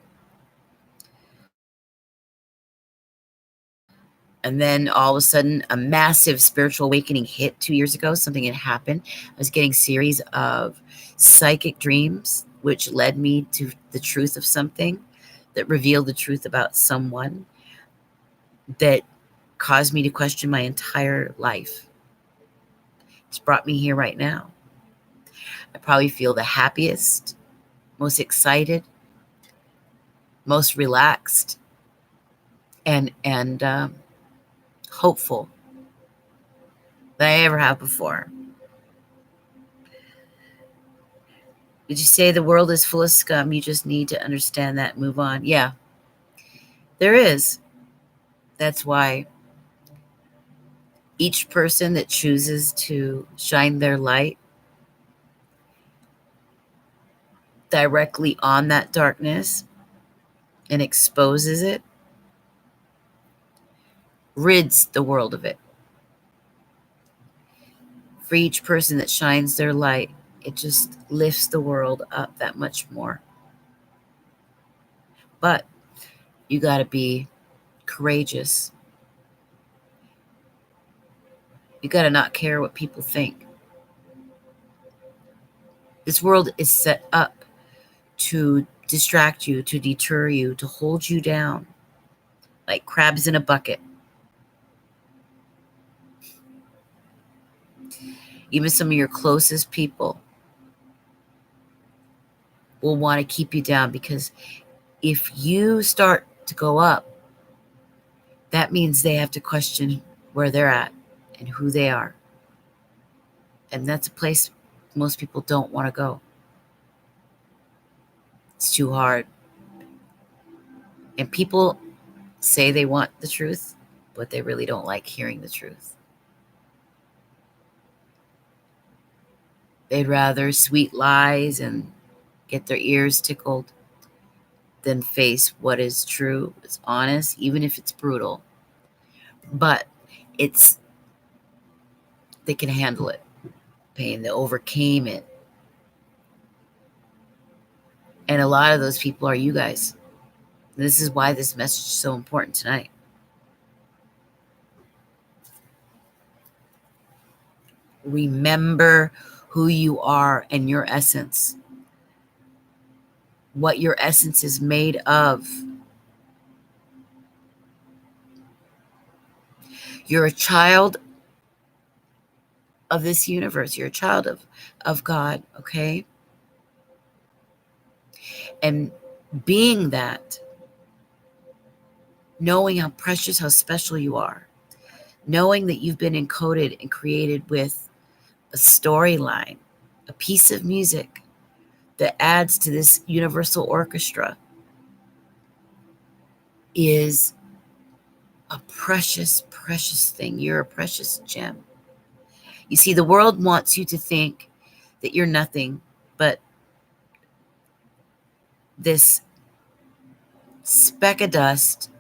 [SPEAKER 1] And then all of a sudden, a massive spiritual awakening hit 2 years ago. Something had happened. I was getting a series of psychic dreams, which led me to the truth of something, that revealed the truth about someone, that caused me to question my entire life. It's brought me here right now. I probably feel the happiest, most excited, most relaxed, and hopeful that I ever have before. Did you say the world is full of scum? You just need to understand that and move on. Yeah, there is. That's why each person that chooses to shine their light directly on that darkness and exposes it rids the world of it. For each person that shines their light, it just lifts the world up that much more. But you got to be courageous. You got to not care what people think. This world is set up to distract you, to deter you, to hold you down like crabs in a bucket. Even some of your closest people will want to keep you down, because if you start to go up, that means they have to question where they're at and who they are. And that's a place most people don't want to go. It's too hard. And people say they want the truth, but they really don't like hearing the truth. They'd rather sweet lies and get their ears tickled than face what is true, it's honest, even if it's brutal. But they can handle it. Pain, they overcame it. And a lot of those people are you guys. This is why this message is so important tonight. Remember who you are and your essence. What your essence is made of. You're a child of this universe. You're a child of God, okay? And being that, knowing how precious, how special you are, knowing that you've been encoded and created with a storyline, a piece of music that adds to this universal orchestra, is a precious, precious thing. You're a precious gem. You see, the world wants you to think that you're nothing but this speck of dust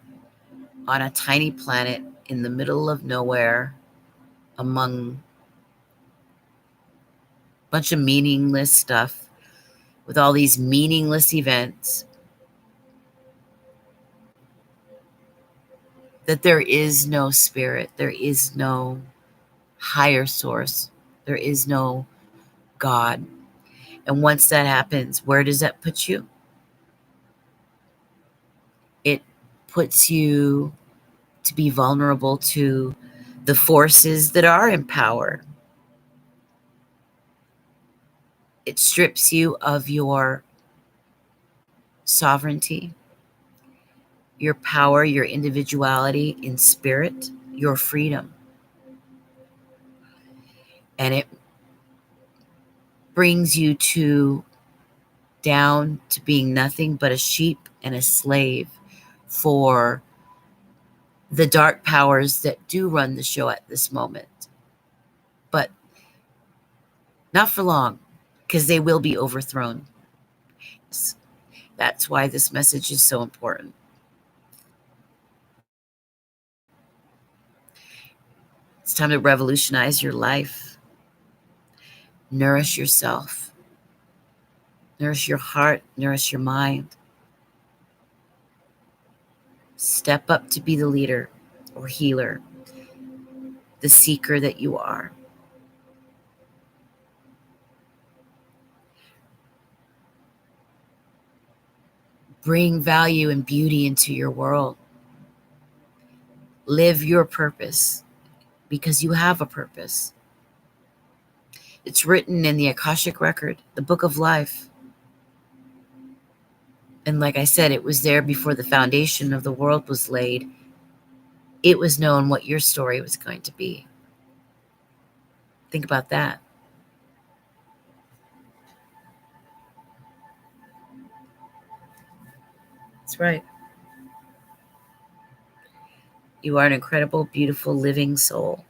[SPEAKER 1] on a tiny planet in the middle of nowhere among a bunch of meaningless stuff with all these meaningless events. That there is no spirit, there is no higher source, there is no God. And once that happens, where does that put you? It puts you to be vulnerable to the forces that are in power. It strips you of your sovereignty, your power, your individuality in spirit, your freedom. And it brings you down to being nothing but a sheep and a slave for the dark powers that do run the show at this moment. But not for long, because they will be overthrown. That's why this message is so important. It's time to revolutionize your life. Nourish yourself. Nourish your heart. Nourish your mind. Step up to be the leader. or healer, the seeker that you are. Bring value and beauty into your world. Live your purpose, because you have a purpose. It's written in the Akashic Record, the Book of Life. And like I said, it was there before the foundation of the world was laid. It was known what your story was going to be. Think about that. That's right. You are an incredible, beautiful, living soul.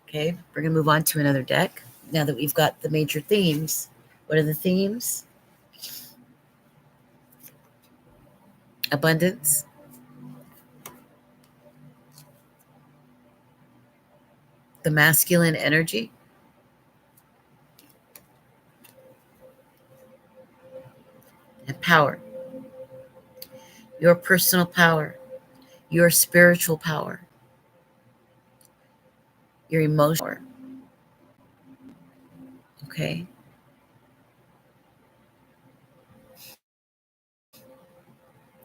[SPEAKER 1] Okay, we're going to move on to another deck. Now that we've got the major themes, what are the themes? Abundance, the masculine energy, and power. Your personal power, your spiritual power, your emotional power. Okay?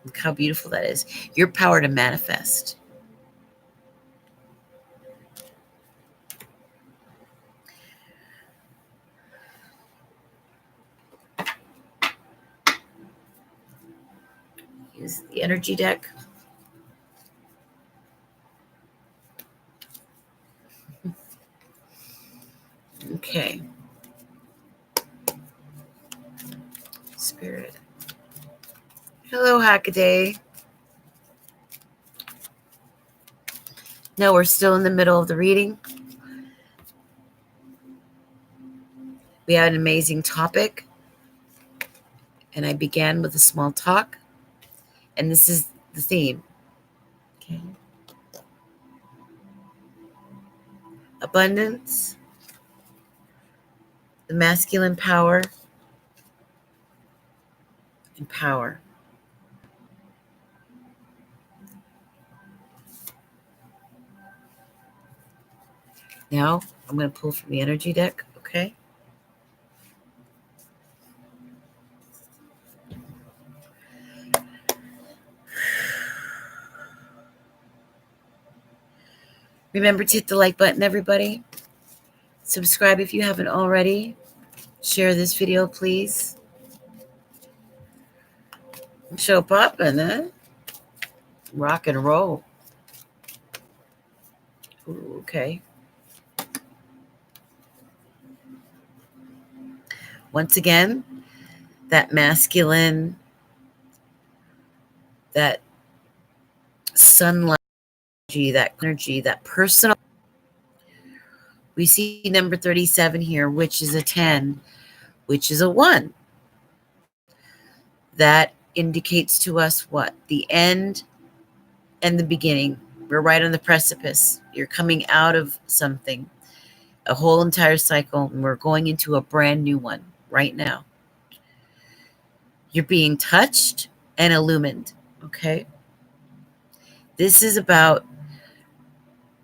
[SPEAKER 1] Look how beautiful that is. Your power to manifest. Use the energy deck. Okay. Spirit. Hello, Hackaday. No, we're still in the middle of the reading. We had an amazing topic, and I began with a small talk, and this is the theme. Okay. Abundance, the masculine power, and power. Now, I'm going to pull from the energy deck, okay? Remember to hit the like button, everybody. Subscribe if you haven't already. Share this video, please. Show poppin', huh? Rock and roll. Ooh, okay. Once again, that masculine, that sunlight energy, that personal. We see number 37 here, which is a 10, which is a 1. That indicates to us what? The end and the beginning. We're right on the precipice. You're coming out of something, a whole entire cycle, and we're going into a brand new one right now. You're being touched and illumined, okay? This is about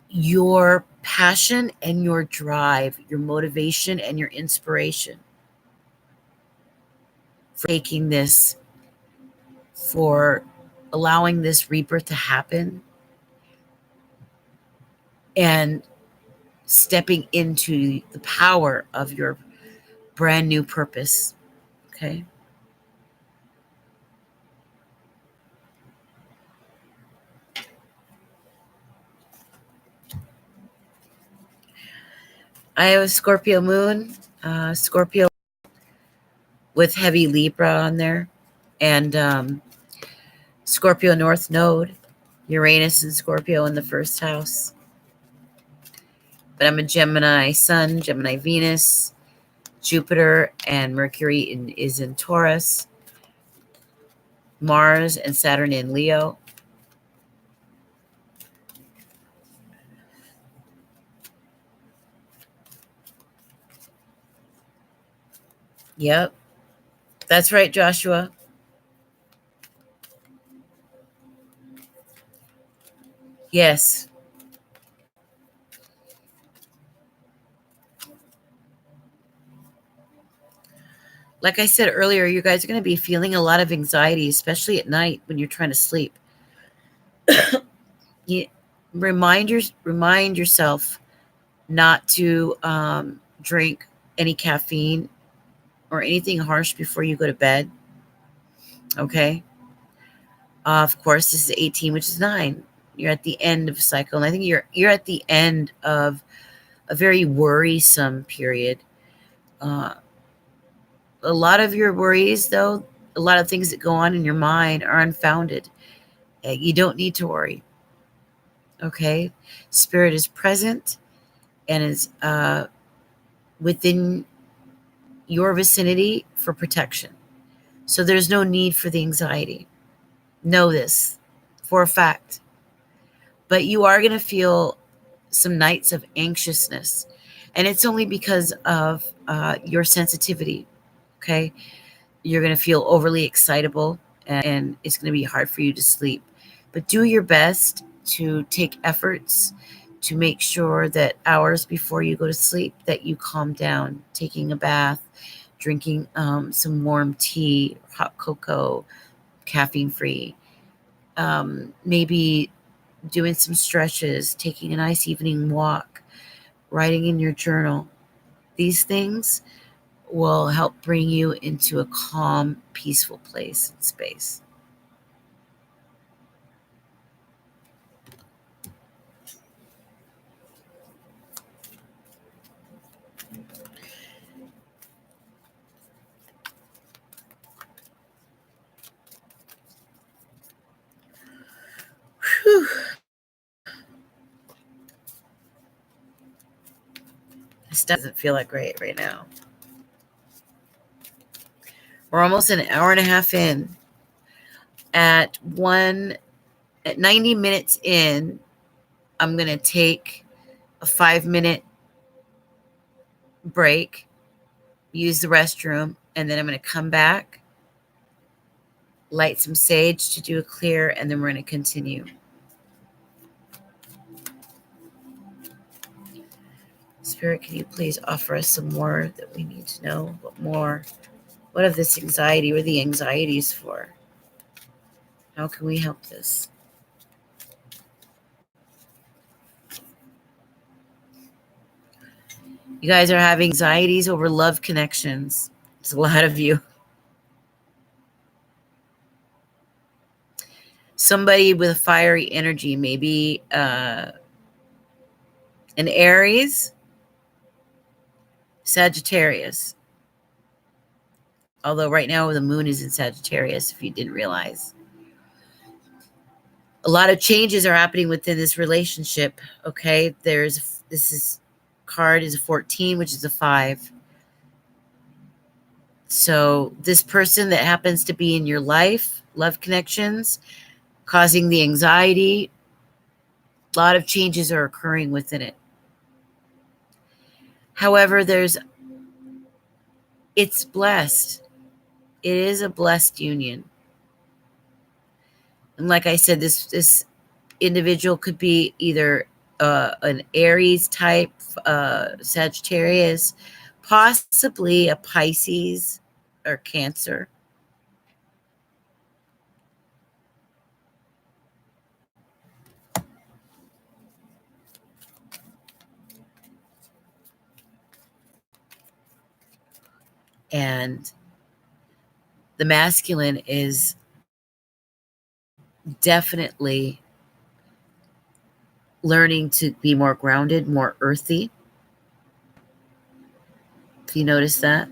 [SPEAKER 1] your passion and your drive, your motivation and your inspiration for taking this, for allowing this rebirth to happen, and stepping into the power of your brand new purpose, okay? I have a Scorpio moon, Scorpio with heavy Libra on there, and Scorpio North Node, Uranus and Scorpio in the first house. But I'm a Gemini Sun, Gemini Venus, Jupiter and Mercury is in Taurus, Mars and Saturn in Leo. Yep. That's right, Joshua. Yes. Like I said earlier, you guys are going to be feeling a lot of anxiety, especially at night when you're trying to sleep. You remind yourself not to drink any caffeine or anything harsh before you go to bed. Okay. Of course, this is 18, which is 9. You're at the end of a cycle, and I think you're at the end of a very worrisome period. Uh, a lot of your worries, though, a lot of things that go on in your mind are unfounded. You don't need to worry. Okay, spirit is present and is within your vicinity for protection. So there's no need for the anxiety. Know this for a fact. But you are going to feel some nights of anxiousness. And it's only because of your sensitivity. Okay. You're going to feel overly excitable and it's going to be hard for you to sleep. But do your best to take efforts to make sure that hours before you go to sleep that you calm down, taking a bath, drinking some warm tea, hot cocoa, caffeine free, maybe doing some stretches, taking a nice evening walk, writing in your journal. These things will help bring you into a calm, peaceful place and space. Whew. This doesn't feel like great right now. We're almost an hour and a half in. At 90 minutes in, I'm going to take a 5-minute break, use the restroom, and then I'm going to come back, light some sage to do a clear, and then we're going to continue. Spirit, can you please offer us some more that we need to know? What more? What of this anxiety? What are the anxieties for? How can we help this? You guys are having anxieties over love connections. There's a lot of you. Somebody with a fiery energy, maybe an Aries, Sagittarius. Although right now the moon is in Sagittarius, if you didn't realize. A lot of changes are happening within this relationship. Okay, card is a 14, which is a 5. So this person that happens to be in your life, love connections, causing the anxiety, a lot of changes are occurring within it. However, it's blessed. It is a blessed union. And like I said, this individual could be either an Aries type, Sagittarius, possibly a Pisces or Cancer. And the masculine is definitely learning to be more grounded, more earthy. If you notice that.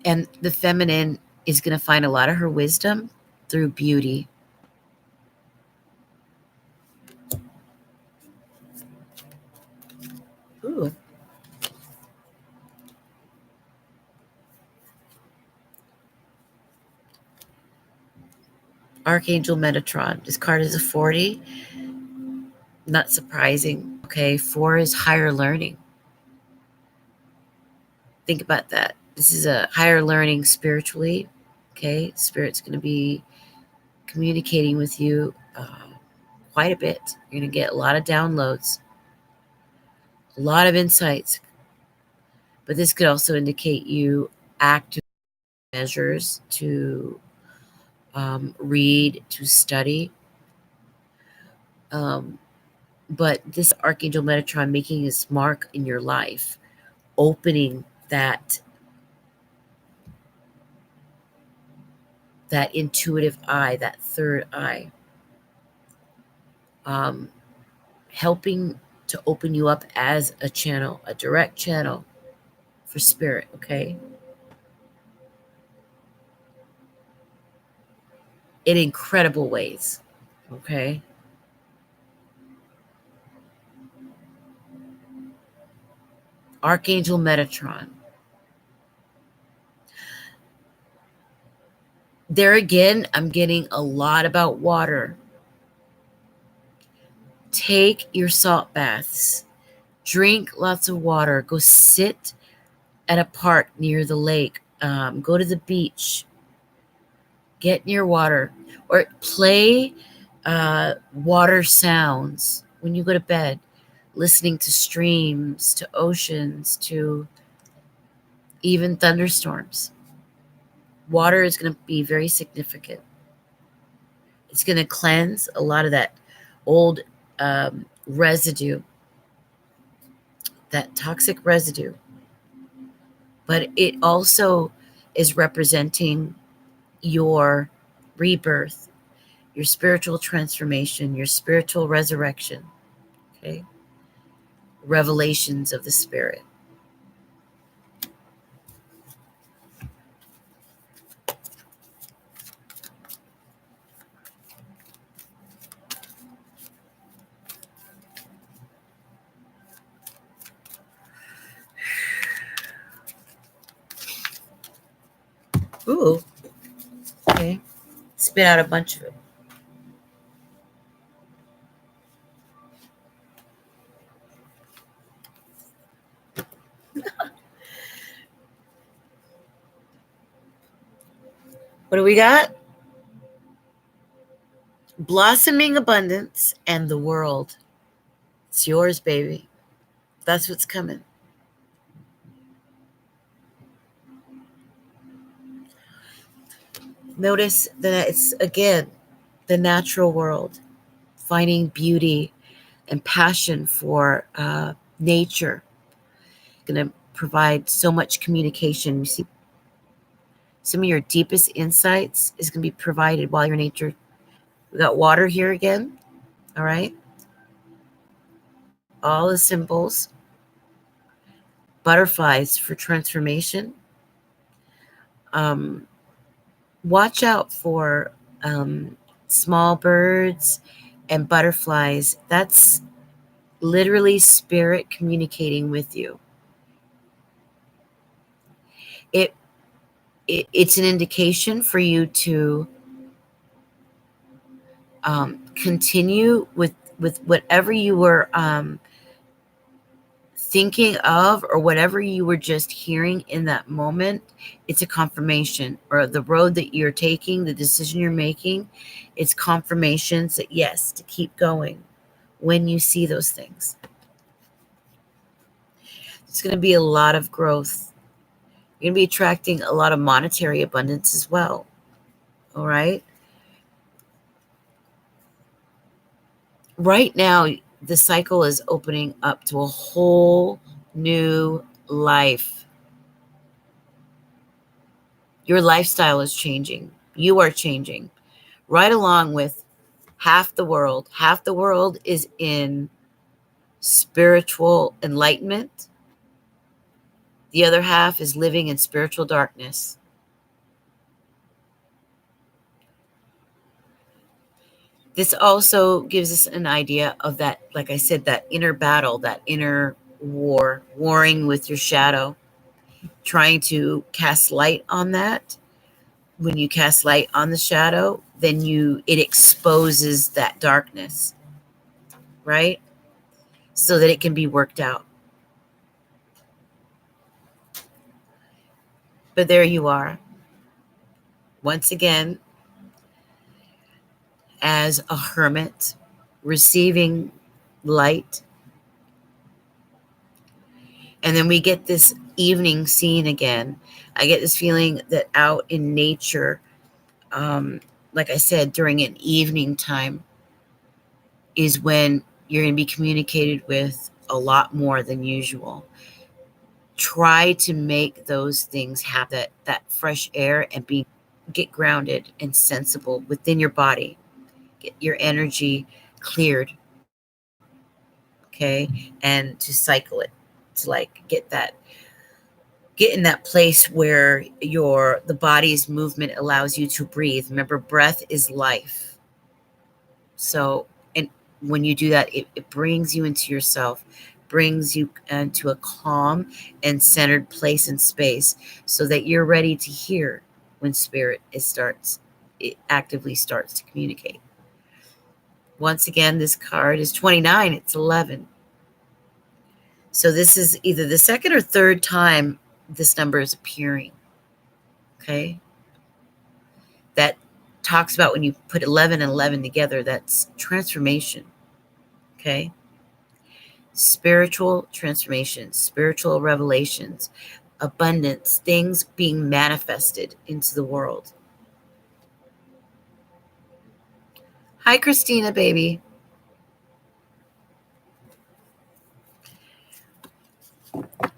[SPEAKER 1] And the feminine is going to find a lot of her wisdom through beauty. Ooh. Archangel Metatron. This card is a 40. Not surprising. Okay, 4 is higher learning. Think about that. This is a higher learning spiritually. Okay, Spirit's going to be communicating with you quite a bit. You're going to get a lot of downloads, a lot of insights. But this could also indicate you active measures to read, to study. But this Archangel Metatron making his mark in your life, opening that intuitive eye, that third eye, helping to open you up as a channel, a direct channel for spirit, okay? In incredible ways, okay? Archangel Metatron. There again, I'm getting a lot about water. Take your salt baths. Drink lots of water. Go sit at a park near the lake. Go to the beach. Get near water. Or play water sounds when you go to bed. Listening to streams, to oceans, to even thunderstorms. Water is going to be very significant. It's going to cleanse a lot of that old residue, that toxic residue. But it also is representing your rebirth, your spiritual transformation, your spiritual resurrection, okay? Revelations of the Spirit. Ooh, okay. Spit out a bunch of it. What do we got? Blossoming abundance and the world. It's yours, baby. That's what's coming. Notice that it's, again, the natural world, finding beauty and passion for nature. Going to provide so much communication. You see, some of your deepest insights is going to be provided while you're in nature. We got water here again. All right. All the symbols. Butterflies for transformation. Watch out for small birds and butterflies. That's literally spirit communicating with you. It's an indication for you to continue with whatever you were thinking of, or whatever you were just hearing in that moment. It's a confirmation, or the road that you're taking, the decision you're making, it's confirmations that yes, to keep going when you see those things. It's going to be a lot of growth. You're going to be attracting a lot of monetary abundance as well. All right. Right now, the cycle is opening up to a whole new life. Your lifestyle is changing. You are changing right along with half the world. Half the world is in spiritual enlightenment. The other half is living in spiritual darkness. This also gives us an idea of that, like I said, that inner battle, that inner war, warring with your shadow, trying to cast light on that. When you cast light on the shadow, then it exposes that darkness, right? So that it can be worked out. But there you are, once again, as a hermit, receiving light. And then we get this evening scene again. I get this feeling that out in nature, like I said, during an evening time is when you're going to be communicated with a lot more than usual. Try to make those things have that fresh air and get grounded and sensible within your body. Get your energy cleared, okay? And to cycle it, to like get in that place where the body's movement allows you to breathe. Remember, breath is life. So, and when you do that, it brings you into yourself, brings you into a calm and centered place and space so that you're ready to hear when spirit it actively starts to communicate. Once again, this card is 29, it's 11. So this is either the second or third time this number is appearing. Okay? That talks about when you put 11 and 11 together, that's transformation. Okay? Spiritual transformation, spiritual revelations, abundance, things being manifested into the world. Hi, Christina, baby.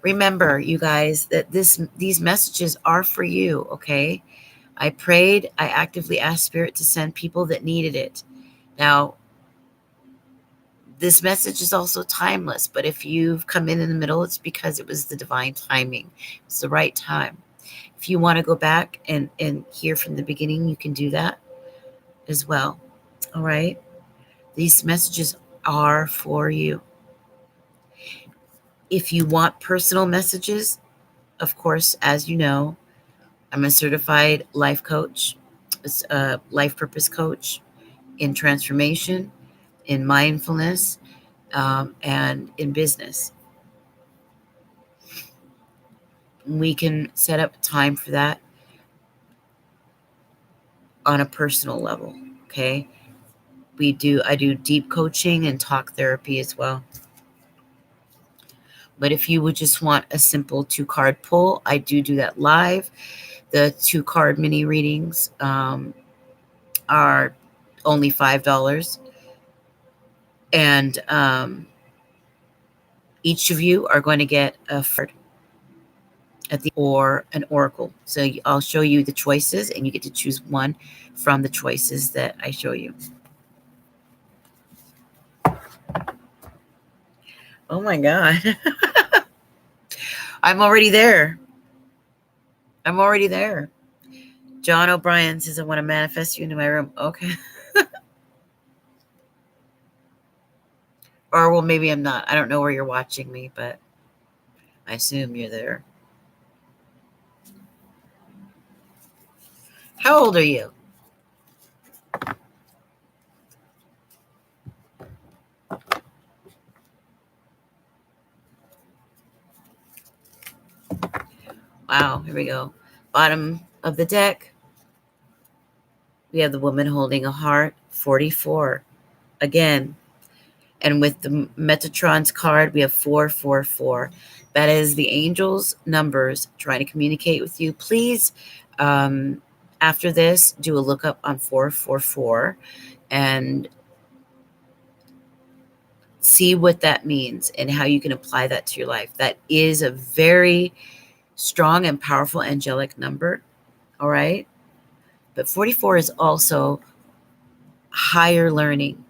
[SPEAKER 1] Remember, you guys, that these messages are for you, okay? I prayed, I actively asked Spirit to send people that needed it. Now, this message is also timeless, but if you've come in the middle, it's because it was the divine timing. It's the right time. If you want to go back and hear from the beginning, you can do that as well. All right? These messages are for you. If you want personal messages, of course, as you know, I'm a certified life coach, a life purpose coach in transformation, in mindfulness, and in business. We can set up time for that on a personal level, okay? I do deep coaching and talk therapy as well. But if you would just want a simple 2-card pull, I do that live. The 2-card mini readings are only $5. And each of you are going to get a card or an oracle. So I'll show you the choices, and you get to choose one from the choices that I show you. Oh my God. I'm already there. John O'Brien says, I want to manifest you into my room. Okay. Or, well, maybe I'm not. I don't know where you're watching me, but I assume you're there. How old are you? Wow, here we go. Bottom of the deck, we have the woman holding a heart, 44. Again, and with the Metatron's card, we have 444. That is the angels' numbers trying to communicate with you. Please, after this, do a lookup on 444 and see what that means and how you can apply that to your life. That is a very strong and powerful angelic number, all right? But 44 is also higher learning,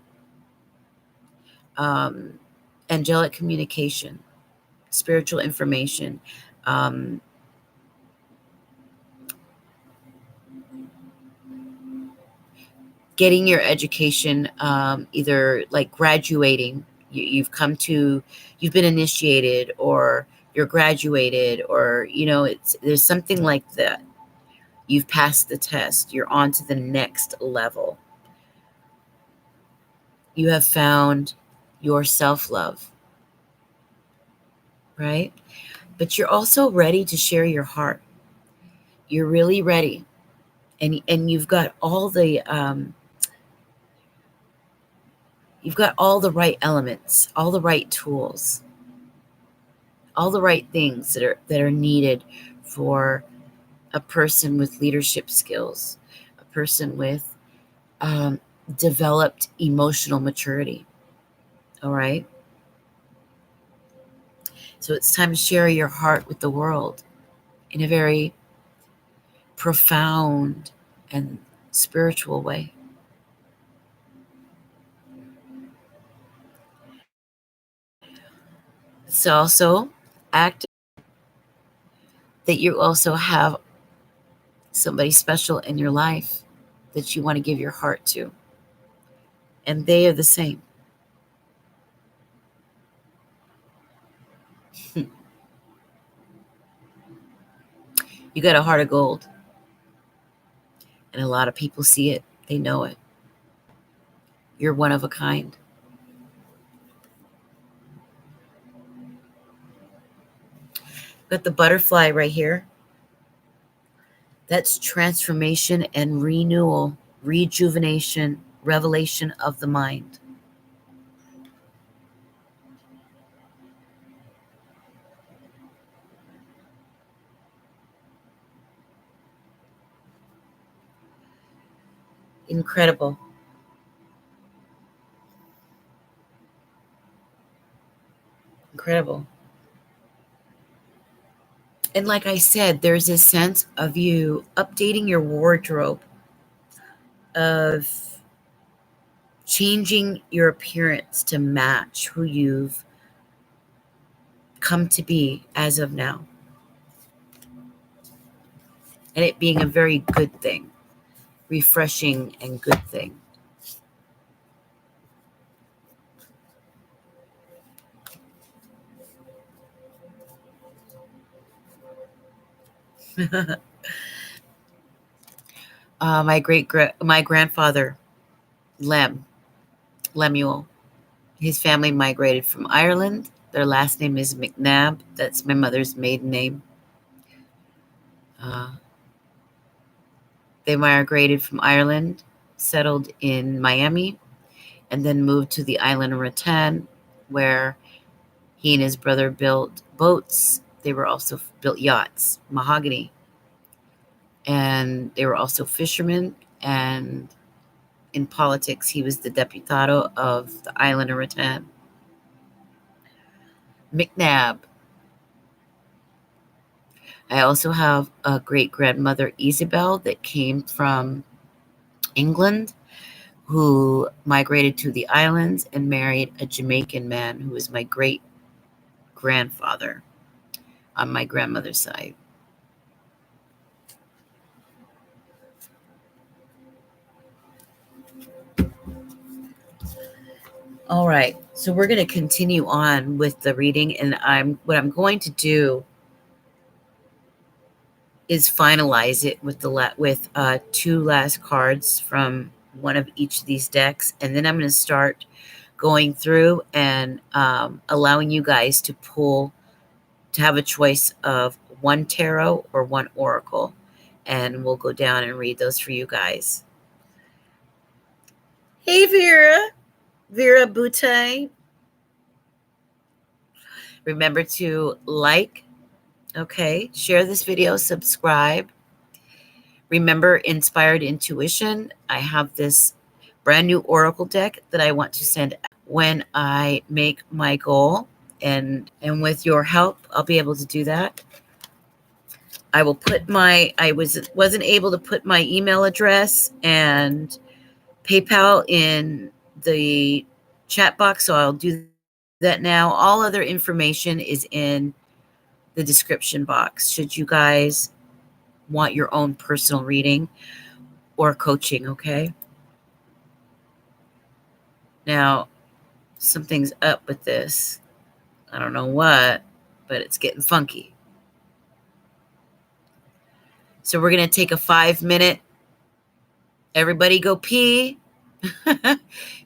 [SPEAKER 1] angelic communication, spiritual information, getting your education, either like graduating, you've been initiated, or you're graduated, or there's something like that. You've passed the test, you're on to the next level. You have found your self-love, right? But you're also ready to share your heart. You're really ready. And you've got all the right elements, all the right tools, all the right things that are needed for a person with leadership skills, a person with um, developed emotional maturity. All right. So it's time to share your heart with the world in a very profound and spiritual way. It's also active that you also have somebody special in your life that you want to give your heart to, and they are the same. You got a heart of gold, and a lot of people see it. They know it. You're one of a kind. Got the butterfly right here. That's transformation and renewal, rejuvenation, revelation of the mind. Incredible. Incredible. And like I said, there's a sense of you updating your wardrobe, of changing your appearance to match who you've come to be as of now. And it being a very good thing, refreshing and good thing. My grandfather, Lemuel, his family migrated from Ireland. Their last name is McNabb. That's my mother's maiden name. Uh, they migrated from Ireland, settled in Miami, and then moved to the island of Rattan, where he and his brother built boats. They were also built yachts, mahogany, and they were also fishermen. And in politics, he was the deputado of the island of Rattan. McNabb. I also have a great grandmother, Isabel, that came from England, who migrated to the islands and married a Jamaican man who was my great grandfather on my grandmother's side. All right, so we're going to continue on with the reading, and what I'm going to do is finalize it with two last cards from one of each of these decks, and then I'm going to start going through and allowing you guys to have a choice of one tarot or one oracle, and we'll go down and read those for you guys. Hey, Vera Boutte. Remember to like, okay, share this video, subscribe. Remember Inspired Intuition. I have this brand new oracle deck that I want to send when I make my goal, and with your help, I'll be able to do that. I will put wasn't able to put my email address and PayPal in the chat box, so I'll do that now. All other information is in the description box should you guys want your own personal reading or coaching, okay? Now, something's up with this. I don't know what, but it's getting funky. So we're going to take a 5-minute, everybody go pee,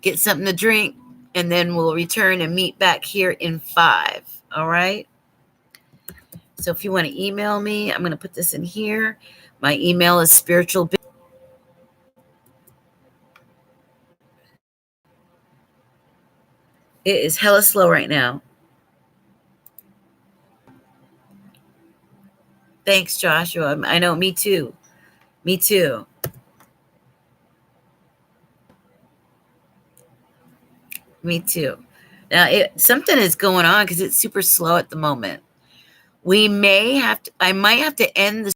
[SPEAKER 1] get something to drink, and then we'll return and meet back here in 5. All right? So if you want to email me, I'm going to put this in here. My email is spiritual. It is hella slow right now. Thanks, Joshua. I know, me too. Me too. Me too. Now, something is going on because it's super slow at the moment. I might have to end this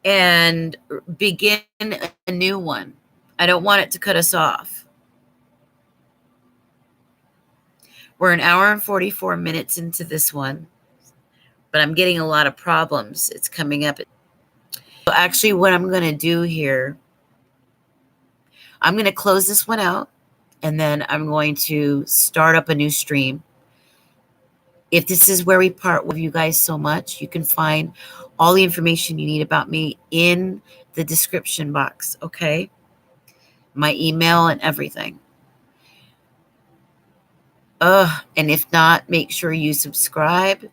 [SPEAKER 1] and begin a new one. I don't want it to cut us off. We're an hour and 44 minutes into this one, but I'm getting a lot of problems. It's coming up. So actually, what I'm going to do here, I'm going to close this one out, and then I'm going to start up a new stream. If this is where we part with you guys so much, you can find all the information you need about me in the description box, okay? My email and everything. And if not, make sure you subscribe.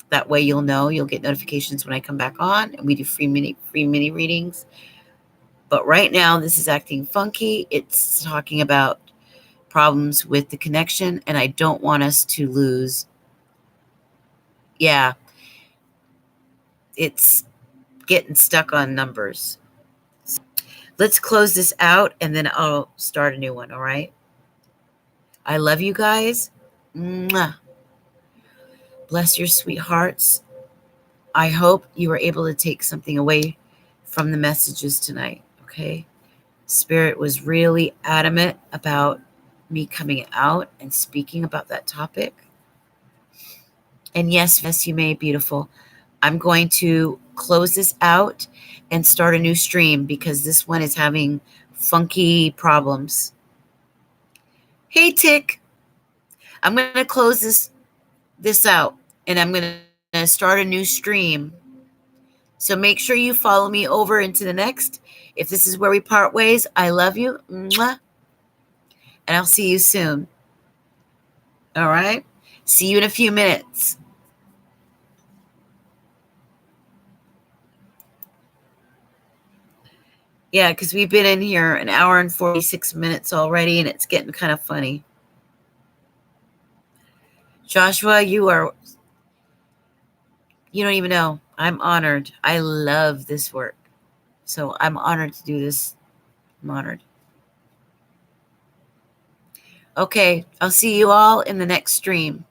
[SPEAKER 1] That way you'll know, you'll get notifications when I come back on, and we do free mini readings. But right now, this is acting funky. It's talking about problems with the connection, and I don't want us to lose. Yeah, it's getting stuck on numbers. Let's close this out, and then I'll start a new one, all right? I love you guys. Mwah. Bless your sweethearts. I hope you were able to take something away from the messages tonight, okay? Spirit was really adamant about me coming out and speaking about that topic. And yes, you may, beautiful. I'm going to close this out and start a new stream because this one is having funky problems. Hey, Tick. I'm going to close this out, and I'm going to start a new stream. So make sure you follow me over into the next. If this is where we part ways, I love you. Mwah. And I'll see you soon. All right? See you in a few minutes. Yeah, because we've been in here an hour and 46 minutes already, and it's getting kind of funny. Joshua, you don't even know. I'm honored. I love this work. So I'm honored to do this. I'm honored. Okay, I'll see you all in the next stream.